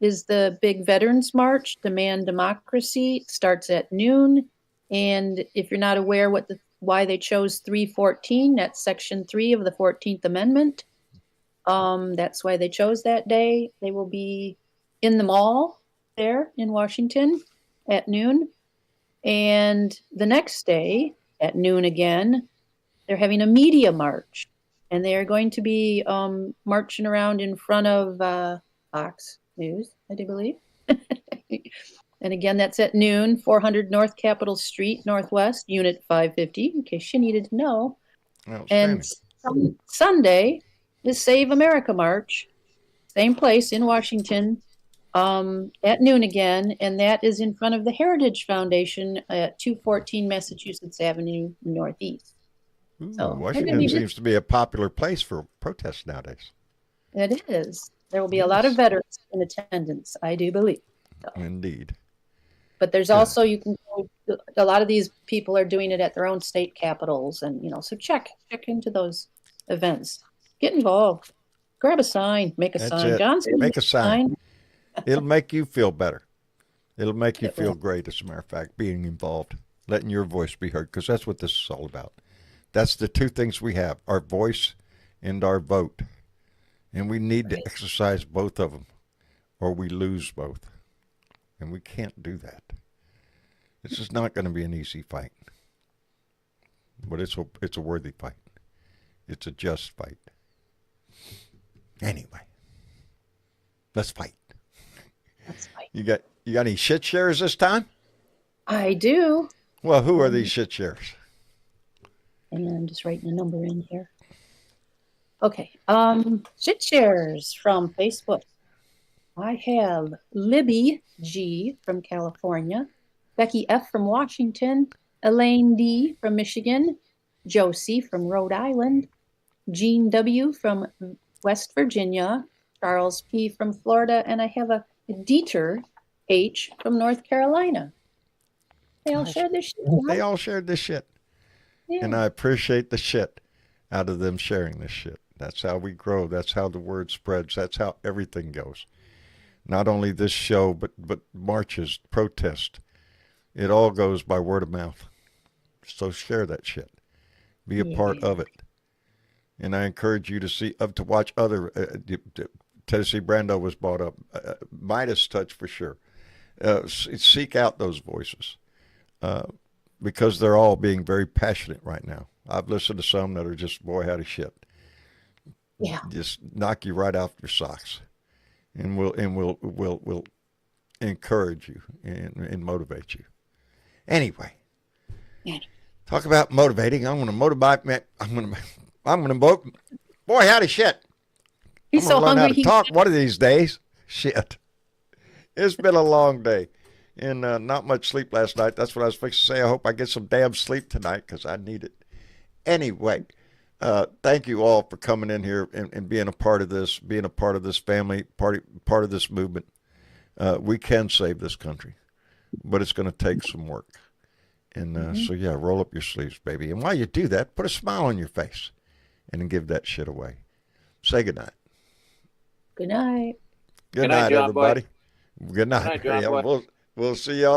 is the big Veterans March, Demand Democracy. It starts at noon. And if you're not aware why they chose 314, that's Section 3 of the 14th Amendment. That's why they chose that day. They will be in the mall there in Washington at noon. And the next day at noon again, they're having a media march. And they are going to be marching around in front of Fox News, I do believe. And again, that's at noon, 400 North Capitol Street, Northwest, Unit 550, in case you needed to know. And Sunday is Save America March, same place in Washington, at noon again, and that is in front of the Heritage Foundation at 214 Massachusetts Avenue Northeast. So Washington seems to be a popular place for protests nowadays. It is. There will be a lot of veterans in attendance, I do believe. So. Indeed. But there's also, you can go, a lot of these people are doing it at their own state capitals, and so check into those events. Get involved. Grab a sign. Make a sign. Johnson, make a sign. It'll make you feel better. It'll make you feel great, as a matter of fact, being involved, letting your voice be heard, because that's what this is all about. That's the two things we have, our voice and our vote. And we need to exercise both of them, or we lose both. And we can't do that. This is not going to be an easy fight. But it's a worthy fight. It's a just fight. Anyway, let's fight. Let's fight. You got any shit shares this time? I do. Well, who are these shit shares? And I'm just writing a number in here. Okay. Shit shares from Facebook. I have Libby G from California, Becky F from Washington, Elaine D from Michigan, Joe C from Rhode Island, Jean W from West Virginia, Charles P from Florida, and I have a Dieter H from North Carolina. They all shared this shit. They all shared this shit. Yeah. And I appreciate the shit out of them sharing this shit. That's how we grow. That's how the word spreads. That's how everything goes. Not only this show, but marches, protests. It all goes by word of mouth. So share that shit. Be a part of it. And I encourage you to watch other. Tennessee Brando was brought up. Midas Touch for sure. Seek out those voices because they're all being very passionate right now. I've listened to some that are just boy howdy shit. Yeah. Just knock you right off your socks. And we'll encourage you and motivate you. Anyway, talk about motivating. I'm going to motivate. I'm going to vote. Boy, howdy shit. He's so hungry. Learn how to talk one of these days. Shit, it's been a long day, and not much sleep last night. That's what I was fixing to say. I hope I get some damn sleep tonight because I need it. Anyway. Thank you all for coming in here and being a part of this, being a part of this family, part of this movement. We can save this country, but it's going to take some work. And so, yeah, roll up your sleeves, baby. And while you do that, put a smile on your face and then give that shit away. Say goodnight. Good night. Good night, John everybody. Boy. Good night. Good night, John Boy. We'll see y'all.